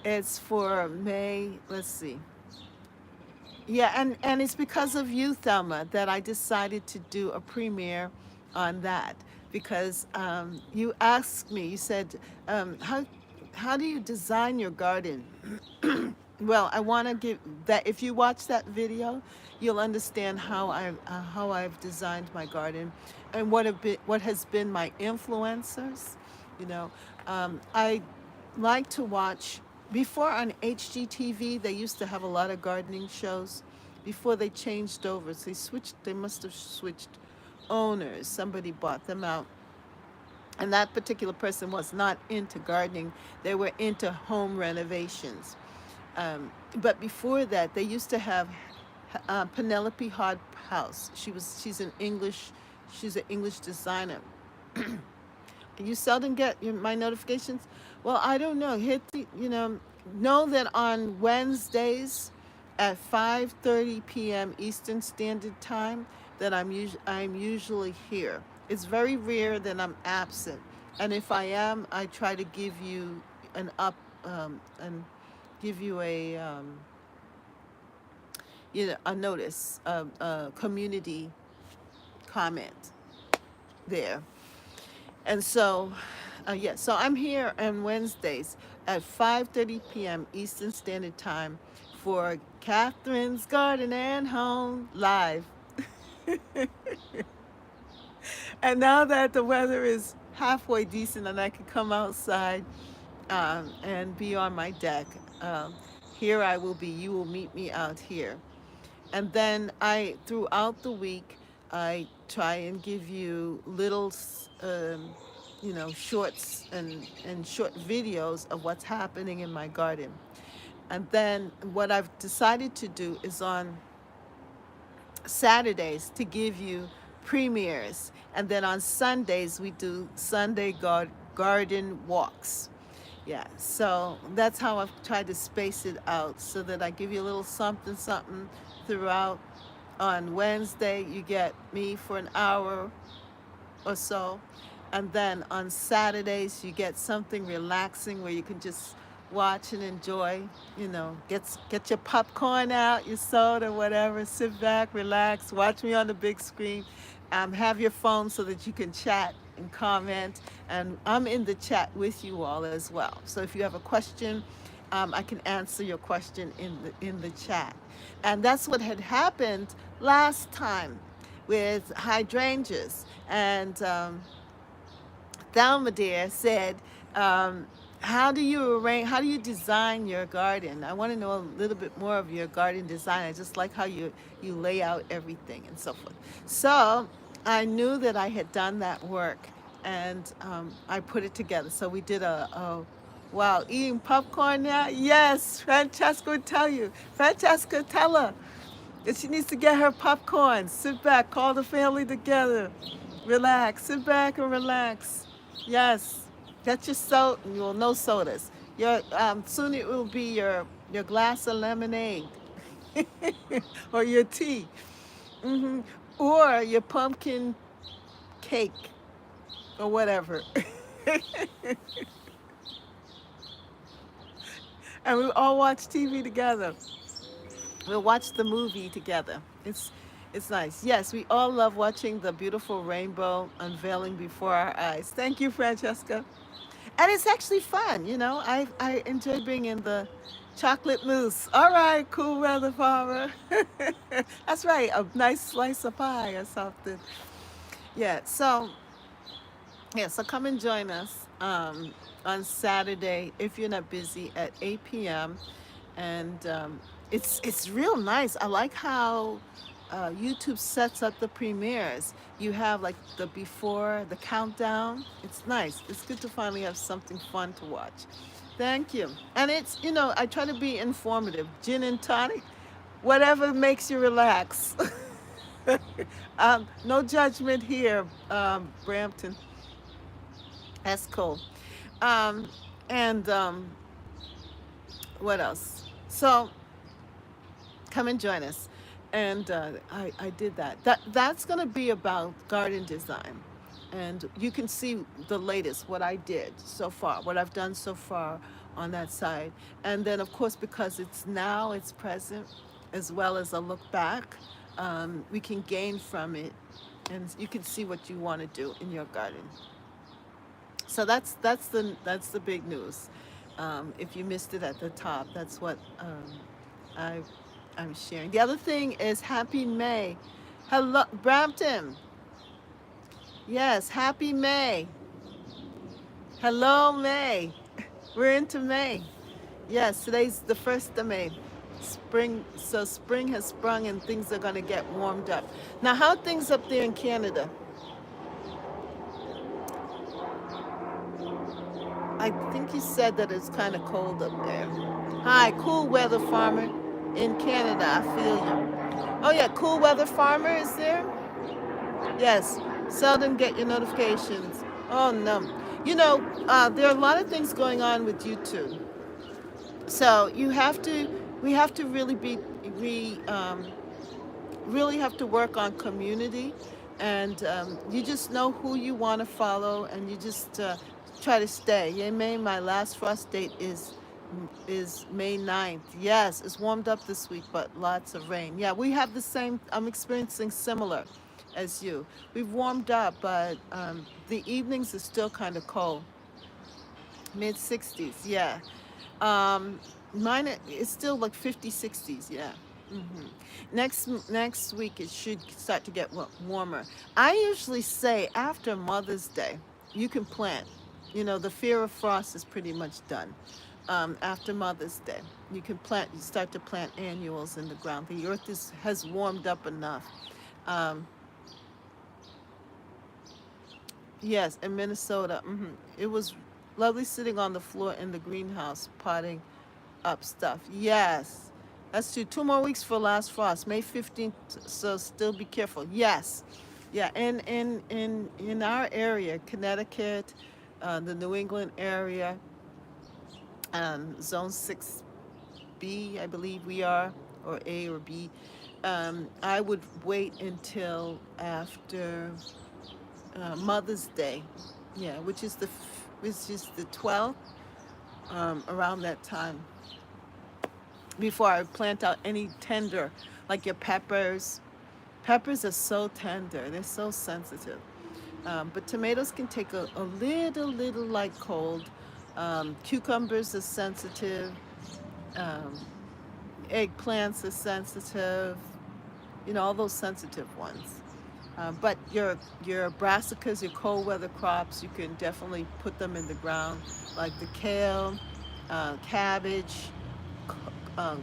It's for May, let's see. Yeah, and it's because of you, Thelma, that I decided to do a premiere on that, because you asked me, you said, how do you design your garden? Well, I want to give that, if you watch that video, you'll understand how I've designed my garden and what has been my influencers. I like to watch. Before on HGTV, they used to have a lot of gardening shows. Before they changed over, so they must have switched owners. Somebody bought them out. And that particular person was not into gardening. They were into home renovations. But before that, they used to have Penelope House. She's an English designer. You seldom get my notifications. Well, I don't know. Know that on Wednesdays at 5:30 p.m. Eastern Standard Time that I'm usually here. It's very rare that I'm absent, and if I am, I try to give you and give you a notice, a community comment there. And so Yeah, so I'm here on Wednesdays at 5:30 p.m. Eastern Standard Time for Catherine's Garden and Home Live. And now that the weather is halfway decent and I can come outside and be on my deck, um, here I will be. You will meet me out here. And then throughout the week, I try and give you little, shorts and short videos of what's happening in my garden. And then what I've decided to do is on Saturdays to give you premieres. And then on Sundays, we do Sunday garden walks. Yeah, so that's how I've tried to space it out so that I give you a little something, something throughout. On Wednesday, you get me for an hour or so. And then on Saturdays, you get something relaxing where you can just watch and enjoy. Get your popcorn out, your soda, whatever. Sit back, relax, watch me on the big screen. Have your phone so that you can chat and comment. And I'm in the chat with you all as well. So if you have a question, I can answer your question in the chat. And that's what had happened last time with hydrangeas. And Thelma dear said, how do you design your garden? I want to know a little bit more of your garden design. I just like how you lay out everything and so forth. So I knew that I had done that work and I put it together. So we did wow, eating popcorn now? Yes, Francesca would tell you. Francesca, tell her that she needs to get her popcorn. Sit back, call the family together. Relax, sit back and relax. Yes, get your soda. Well, no sodas. Your soon it will be your glass of lemonade, or your tea, hmm or your pumpkin cake, or whatever. And we all watch TV together. We'll watch the movie together. It's nice. Yes, we all love watching the beautiful rainbow unveiling before our eyes. Thank you, Francesca. And it's actually fun, you know. I enjoy being in the chocolate mousse. All right, cool weather farmer. That's right, a nice slice of pie or something. Yeah, so come and join us on Saturday if you're not busy at 8 p.m. And it's real nice. I like how YouTube sets up the premieres. You have like the before, the countdown. It's nice. It's good to finally have something fun to watch. Thank you. And I try to be informative. Gin and tonic, whatever makes you relax. No judgment here, Brampton. That's cool. Um, and what else? So come and join us. And I did that. That's going to be about garden design. And you can see the latest, what I did so far, what I've done so far on that side. And then, of course, because it's present, as well as a look back, we can gain from it. And you can see what you want to do in your garden. So that's the big news. If you missed it at the top, that's what I I'm sharing. The other thing is Happy May. Hello, Brampton. Yes, Happy May. Hello, May. We're into May. Yes, today's the 1st of May. Spring has sprung and things are going to get warmed up. Now, how are things up there in Canada? I think you said that it's kind of cold up there. Hi, cool weather farmer in Canada. I feel you. Oh yeah, cool weather farmer is there? Yes. Seldom get your notifications. Oh no. There are a lot of things going on with YouTube. So we have to really really have to work on community, and you just know who you want to follow, and you just try to stay. Yeah, May, my last frost date is May 9th. Yes, it's warmed up this week, but lots of rain. Yeah, we have the same. I'm experiencing similar as you. We've warmed up, but the evenings are still kind of cold. Mid 60s, yeah. Um, Mine is still like 50, 60s, yeah. hmm next week it should start to get warmer. I usually say after Mother's Day, you can plant. You know, the fear of frost is pretty much done. After Mother's Day, you can plant. You start to plant annuals in the ground. The earth has warmed up enough. Um, yes, in Minnesota, it was lovely sitting on the floor in the greenhouse potting up stuff. Yes, that's true. 2 more weeks for last frost, May 15th. So still be careful. Yes, yeah. In our area, Connecticut, the New England area, Zone 6B, I believe we are, or A or B. I would wait until after Mother's Day, yeah, which is the 12th, around that time, before I plant out any tender, like your peppers. Peppers are so tender, they're so sensitive. But tomatoes can take a little like cold. Cucumbers are sensitive. Um, Eggplants are sensitive. You know, all those sensitive ones. But your brassicas, your cold weather crops, you can definitely put them in the ground, like the kale, cabbage,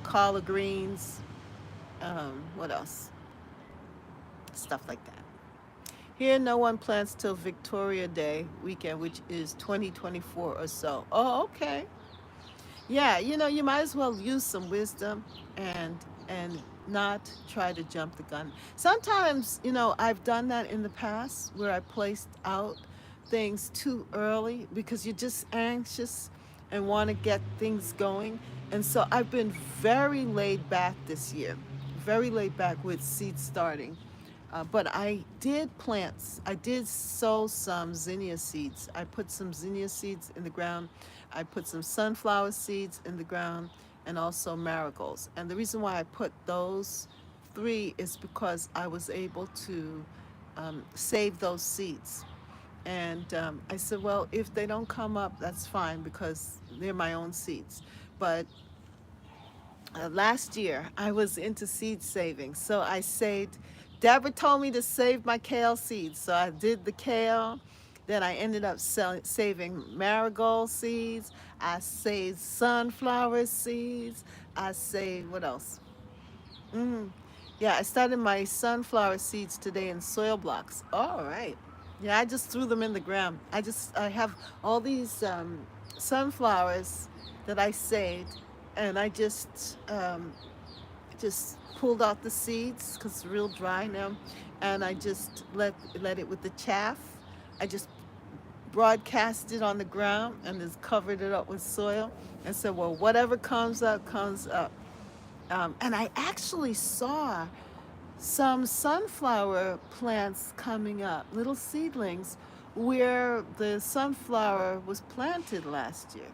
collard greens. What else? Stuff like that. Here, no one plants till Victoria Day weekend, which is 2024 or so. Oh, okay. Yeah, you know, you might as well use some wisdom and not try to jump the gun. Sometimes, you know, I've done that in the past where I placed out things too early because you're just anxious and want to get things going. And so I've been very laid back this year, very laid back with seed starting. But I did sow some zinnia seeds. I put some zinnia seeds in the ground. I put some sunflower seeds in the ground and also marigolds. And the reason why I put those three is because I was able to save those seeds. And I said, well, if they don't come up, that's fine because they're my own seeds. But last year I was into seed saving. So I saved, Deborah told me to save my kale seeds. So I did the kale. Then I ended up saving marigold seeds. I saved sunflower seeds. I saved, what else? hmm Yeah, I started my sunflower seeds today in soil blocks. All right. Yeah, I just threw them in the ground. I have all these sunflowers that I saved, and I just pulled out the seeds because it's real dry now, and I just let it with the chaff. I just broadcast it on the ground and just covered it up with soil and said, well, whatever comes up, comes up. And I actually saw some sunflower plants coming up, little seedlings, where the sunflower was planted last year.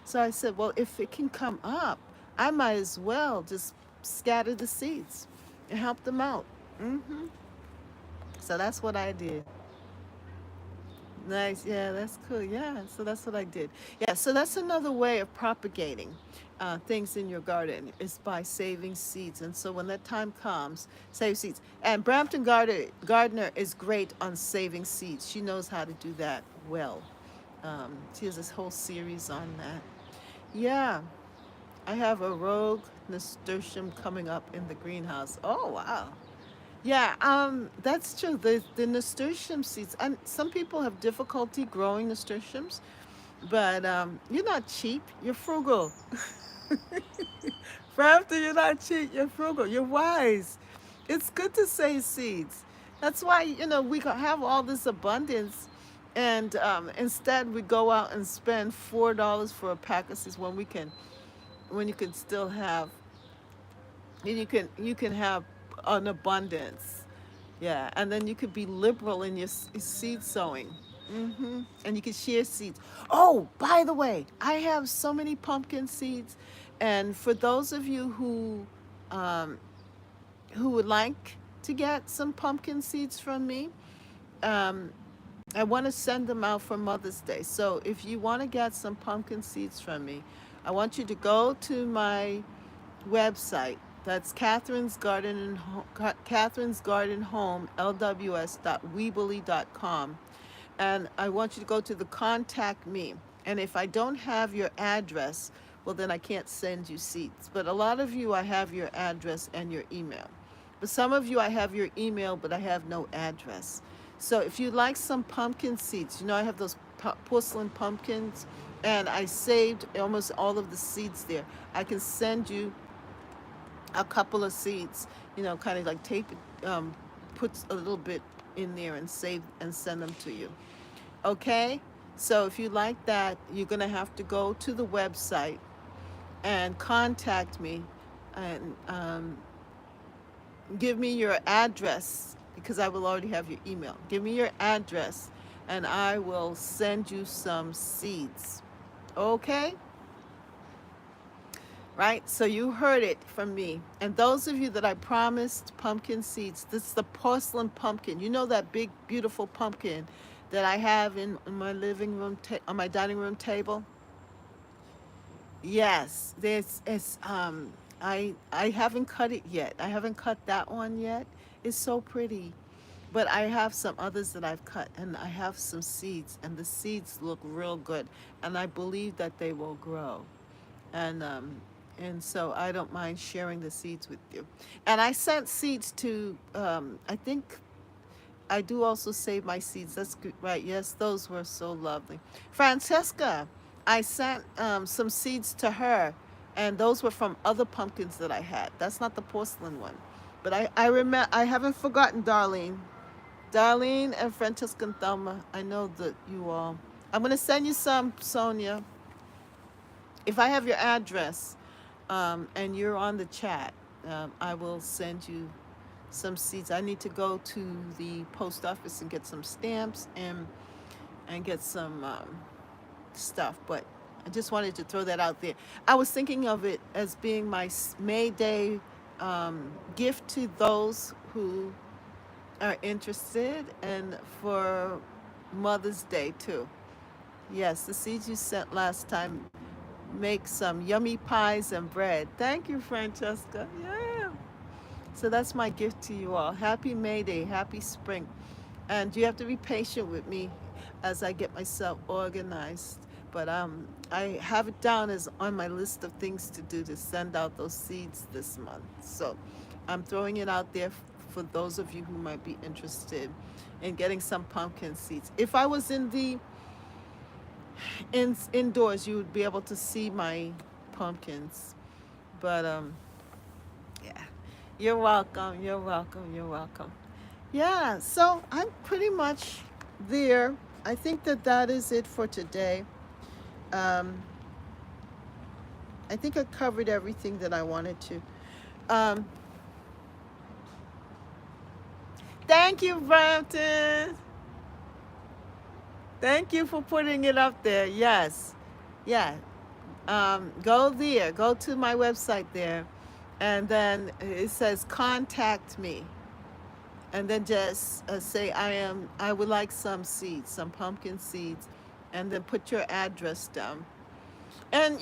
So I said, well, if it can come up, I might as well just scatter the seeds and help them out. hmm So that's what I did. Nice. Yeah, that's cool. Yeah, so that's what I did. Yeah, so that's another way of propagating things in your garden is by saving seeds. And so when that time comes, save seeds. And Gardner is great on saving seeds. She knows how to do that well. She has this whole series on that. Yeah, I have a rogue nasturtium coming up in the greenhouse. Oh, wow. Yeah, that's true. The nasturtium seeds, and some people have difficulty growing nasturtiums, but you're not cheap. You're frugal. For after you're not cheap, you're frugal. You're wise. It's good to save seeds. That's why we can have all this abundance, and instead we go out and spend $4 for a pack of seeds when you can still have and you can have an abundance. Yeah, and then you could be liberal in your seed sowing. And you can share seeds. Oh, by the way, I have so many pumpkin seeds, and for those of you um, who would like to get some pumpkin seeds from me, um, I want to send them out for Mother's Day. So if you want to get some pumpkin seeds from me, I want you to go to my website. That's Catherine's Garden Home, LWS.weebly.com. And I want you to go to the contact me. And if I don't have your address, well, then I can't send you seeds. But a lot of you, I have your address and your email. But some of you, I have your email, but I have no address. So if you'd like some pumpkin seeds, I have those porcelain pumpkins, and I saved almost all of the seeds there. I can send you a couple of seeds, kind of like tape it, put a little bit in there and save and send them to you. Okay? So if you like that, you're going to have to go to the website and contact me and give me your address because I will already have your email. Give me your address and I will send you some seeds. Okay? Right? So you heard it from me. And those of you that I promised pumpkin seeds, this is the porcelain pumpkin. You know that big, beautiful pumpkin that I have in my living room, on my dining room table? Yes, I haven't cut it yet. I haven't cut that one yet. It's so pretty. But I have some others that I've cut, and I have some seeds, and the seeds look real good, and I believe that they will grow. And so I don't mind sharing the seeds with you. And I sent seeds to I think I do also save my seeds. That's good, right? Yes, those were so lovely. Francesca, I sent some seeds to her, and those were from other pumpkins that I had. That's not the porcelain one, but I remember. I haven't forgotten, Darlene and Francesca and Thelma. I know that you all. I'm gonna send you some, Sonia. If I have your address, and you're on the chat, I will send you some seeds. I need to go to the post office and get some stamps and get some stuff. But I just wanted to throw that out there. I was thinking of it as being my May Day gift to those who are interested, and for Mother's Day too. Yes, the seeds you sent last time make some yummy pies and bread. Thank you, Francesca. Yeah. So that's my gift to you all. Happy May Day, happy spring. And you have to be patient with me as I get myself organized. But I have it down as on my list of things to do to send out those seeds this month. So I'm throwing it out there for those of you who might be interested in getting some pumpkin seeds. If I was indoors, you would be able to see my pumpkins. But yeah, you're welcome. You're welcome. You're welcome. Yeah, so I'm pretty much there. I think that is it for today. Um, I think I covered everything that I wanted to. Um, Thank you, Brampton. Thank you for putting it up there. Yes. Yeah. Go there. Go to my website there. And then it says contact me. And then just say I would like some seeds, some pumpkin seeds. And then put your address down. And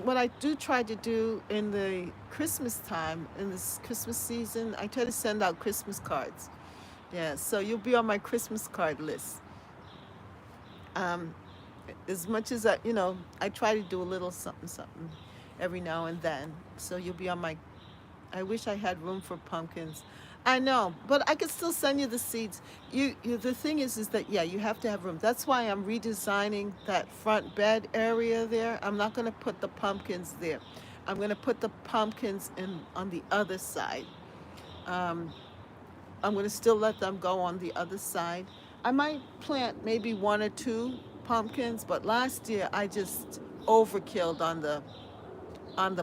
what I do try to do in the Christmas time, in this Christmas season, I try to send out Christmas cards. Yeah, so you'll be on my Christmas card list. Um, as much as I try to do a little something, something every now and then. So you'll be on my. I wish I had room for pumpkins. I know, but I could still send you the seeds. The thing is that yeah, you have to have room. That's why I'm redesigning that front bed area there. I'm not going to put the pumpkins there. I'm going to put the pumpkins in on the other side. Um, I'm going to still let them go on the other side. I might plant maybe one or two pumpkins, but last year I just overkilled on the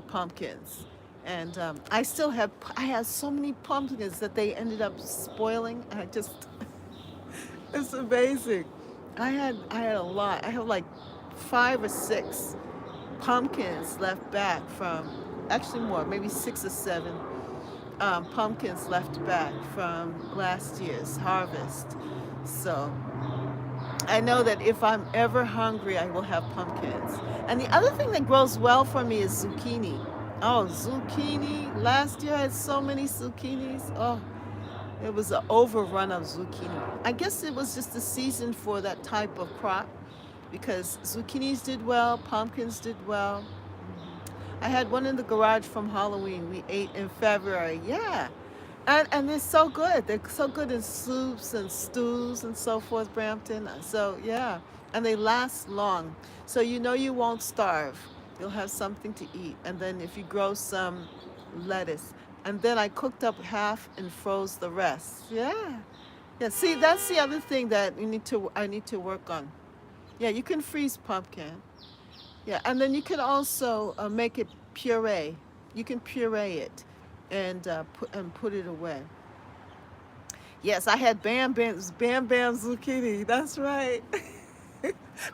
pumpkins. And I had so many pumpkins that they ended up spoiling. It's amazing. I had a lot. I have like 5 or 6 pumpkins left back from, actually more, maybe 6 or 7 pumpkins left back from last year's harvest. So I know that if I'm ever hungry, I will have pumpkins. And the other thing that grows well for me is zucchini. Oh, zucchini. Last year I had so many zucchinis. Oh, it was an overrun of zucchini. I guess it was just the season for that type of crop because zucchinis did well, pumpkins did well. I had one in the garage from Halloween. We ate in February. Yeah. And they're so good. They're so good in soups and stews and so forth, Brampton. So, yeah. And they last long. So, you know you won't starve. You'll have something to eat. And then if you grow some lettuce. And then I cooked up half and froze the rest. Yeah. Yeah. See, that's the other thing that I need to work on. Yeah, you can freeze pumpkin. Yeah, and then you can also make it puree. You can puree it and put it away. Yes, I had Bam Bam zucchini. That's right.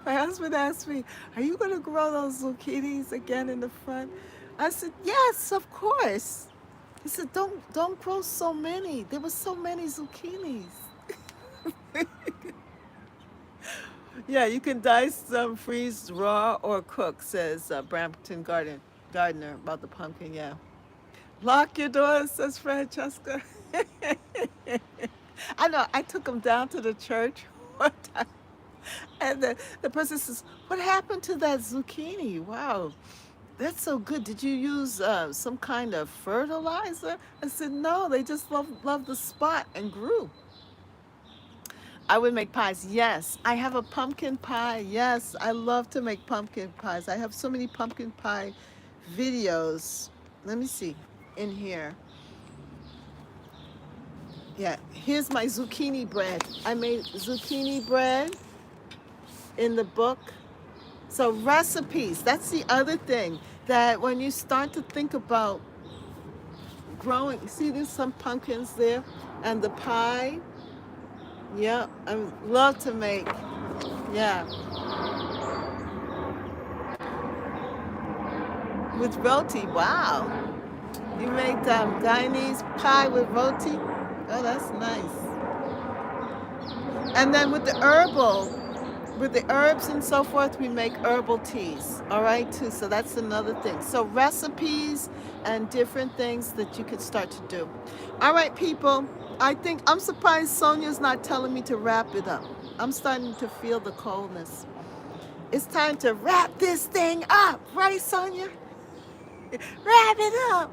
My husband asked me, "Are you going to grow those zucchinis again in the front?" I said, "Yes, of course." He said, "Don't grow so many. There were so many zucchinis." Yeah, you can dice them, freeze raw or cook, says Brampton Gardener about the pumpkin. Yeah. Lock your doors, says Francesca. I know, I took them down to the church one time. And the person says, "What happened to that zucchini? Wow, that's so good. Did you use some kind of fertilizer?" I said, "No, they just love the spot and grew." I would make pies. Yes, I have a pumpkin pie. Yes, I love to make pumpkin pies. I have so many pumpkin pie videos. Let me see in here. Yeah, here's my zucchini bread. I made zucchini bread in the book. So recipes, that's the other thing that when you start to think about growing, see there's some pumpkins there and the pie. Yeah, I love to make. Yeah, with roti. Wow. You made Guyanese pie with roti. Oh, that's nice. And then with the herbs and so forth, we make herbal teas. All right, too. So that's another thing. So recipes and different things that you could start to do. All right, people. I think I'm surprised Sonia's not telling me to wrap it up. I'm starting to feel the coldness. It's time to wrap this thing up, right, Sonia? Wrap it up.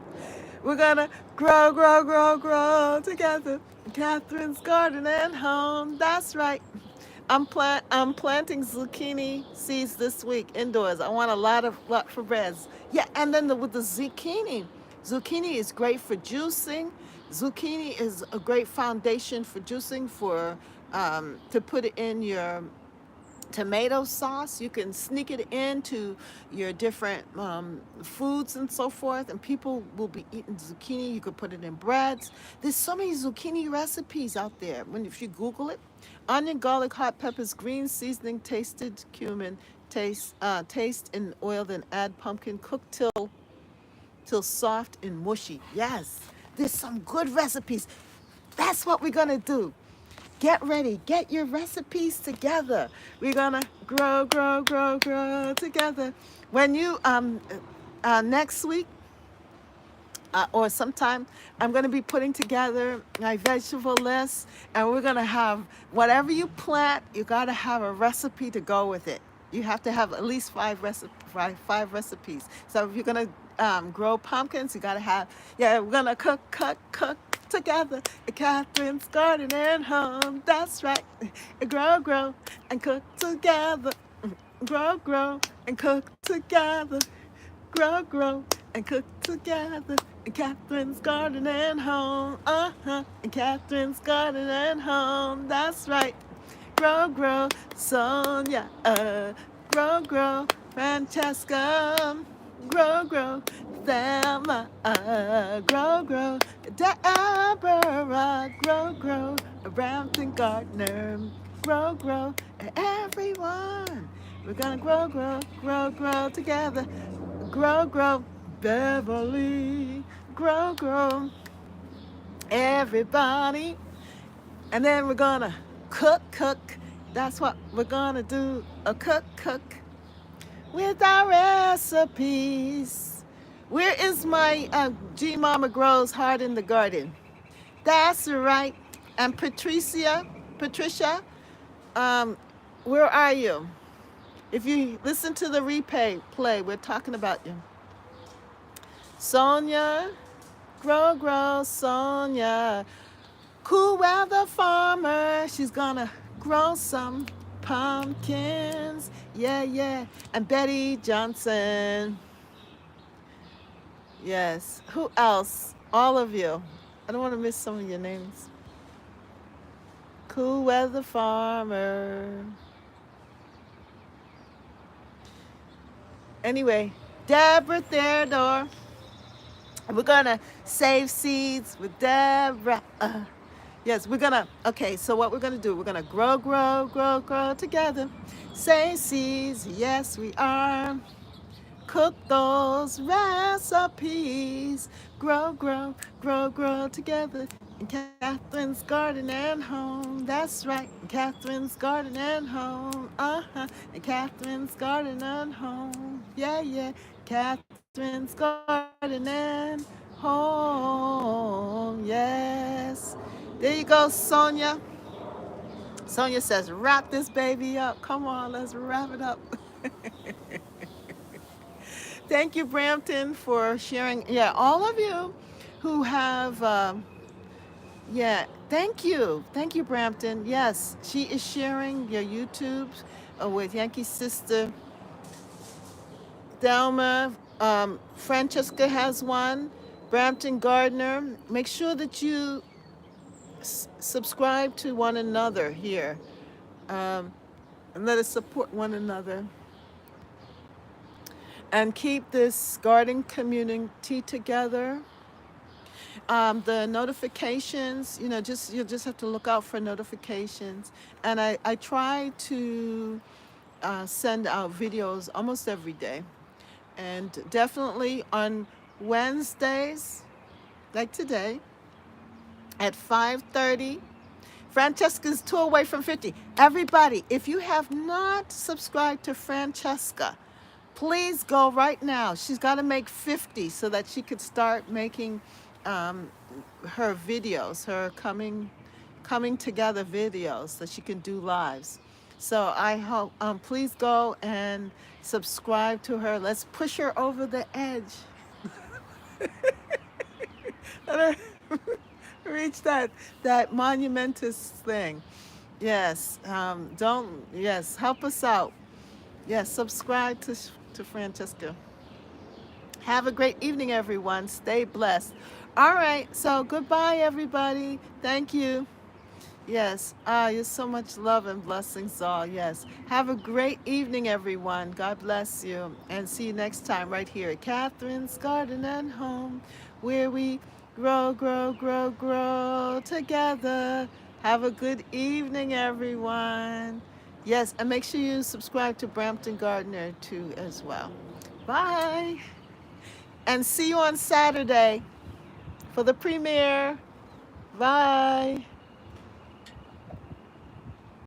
We're gonna grow, grow, grow, grow together. Catherine's garden and home. That's right. I'm planting zucchini seeds this week indoors. I want a lot for breads. Yeah, and then with the zucchini is great for juicing. Zucchini is a great foundation for juicing to put it in your tomato sauce. You can sneak it into your different foods and so forth, and people will be eating zucchini. You could put it in breads. There's so many zucchini recipes out there. If you Google it, onion, garlic, hot peppers, green seasoning, tasted cumin, taste in oil, then add pumpkin, cook till soft and mushy. Yes, there's some good recipes. That's what we're gonna do. Get ready. Get your recipes together. We're gonna grow, grow, grow, grow together. When you next week or sometime, I'm gonna be putting together my vegetable list, and we're gonna have whatever you plant. You gotta have a recipe to go with it. You have to have at least five recipes. So if you're gonna grow pumpkins, you gotta have. Yeah, we're gonna cook together. Catherine's garden and home. That's right. Grow, grow, and cook together. Grow, grow, and cook together. Grow, grow, and cook together. Catherine's garden and home. And Catherine's garden and home. That's right. Grow, grow, Sonia. Grow, grow, Francesca. Grow, grow, Thelma. Grow, grow, Deborah. Grow, grow, Brampton Gardner. Grow, grow, everyone. We're gonna grow, grow, grow, grow together. Grow, grow, Beverly. Grow, grow, everybody. And then we're gonna cook That's what we're gonna do. A cook with our recipes. Where is my G Mama Grows Heart in the Garden? That's right. And Patricia, um, where are you? If you listen to the replay, we're talking about you. Sonia, grow, Sonia. Cool weather farmer. She's gonna grow some pumpkins. Yeah, yeah. And Betty Johnson. Yes. Who else? All of you. I don't want to miss some of your names. Cool weather farmer. Anyway, Deborah Theodore. We're gonna save seeds with Deborah. Yes, we're gonna. Okay, so what we're gonna do? We're gonna grow together. Save seeds. Yes, we are. Cook those recipes. Grow together. In Catherine's garden and home. That's right. In Catherine's garden and home. In Catherine's garden and home. Yeah, yeah. Catherine's garden and home. Yes. There you go, Sonia. Sonia says, wrap this baby up. Come on, let's wrap it up. Thank you, Brampton, for sharing. Yeah, all of you who have, yeah, thank you. Thank you, Brampton. Yes, she is sharing your YouTubes with Yankee Sister Thelma. Francesca has one. Brampton Gardner. Make sure that you subscribe to one another here, and let us support one another. And keep this garden community together. The notifications, you'll just have to look out for notifications. And I try to send out videos almost every day. And definitely on Wednesdays, like today, at 5:30. Francesca's 2 away from 50. Everybody, if you have not subscribed to Francesca, please go right now. She's got to make 50 so that she could start making her videos, her coming together videos, so she can do lives. So I hope, please go and subscribe to her. Let's push her over the edge. Let her reach that monumentous thing. Yes, help us out. Yes, subscribe to Francesca. Have a great evening, everyone. Stay blessed. All right, so goodbye, everybody. Thank you. Yes, you're so much love and blessings all. Yes. Have a great evening, everyone. God bless you. And see you next time right here at Catherine's Garden and Home, where we grow together. Have a good evening, everyone. Yes, and make sure you subscribe to Brampton Gardner too as well. Bye. And see you on Saturday for the premiere. Bye.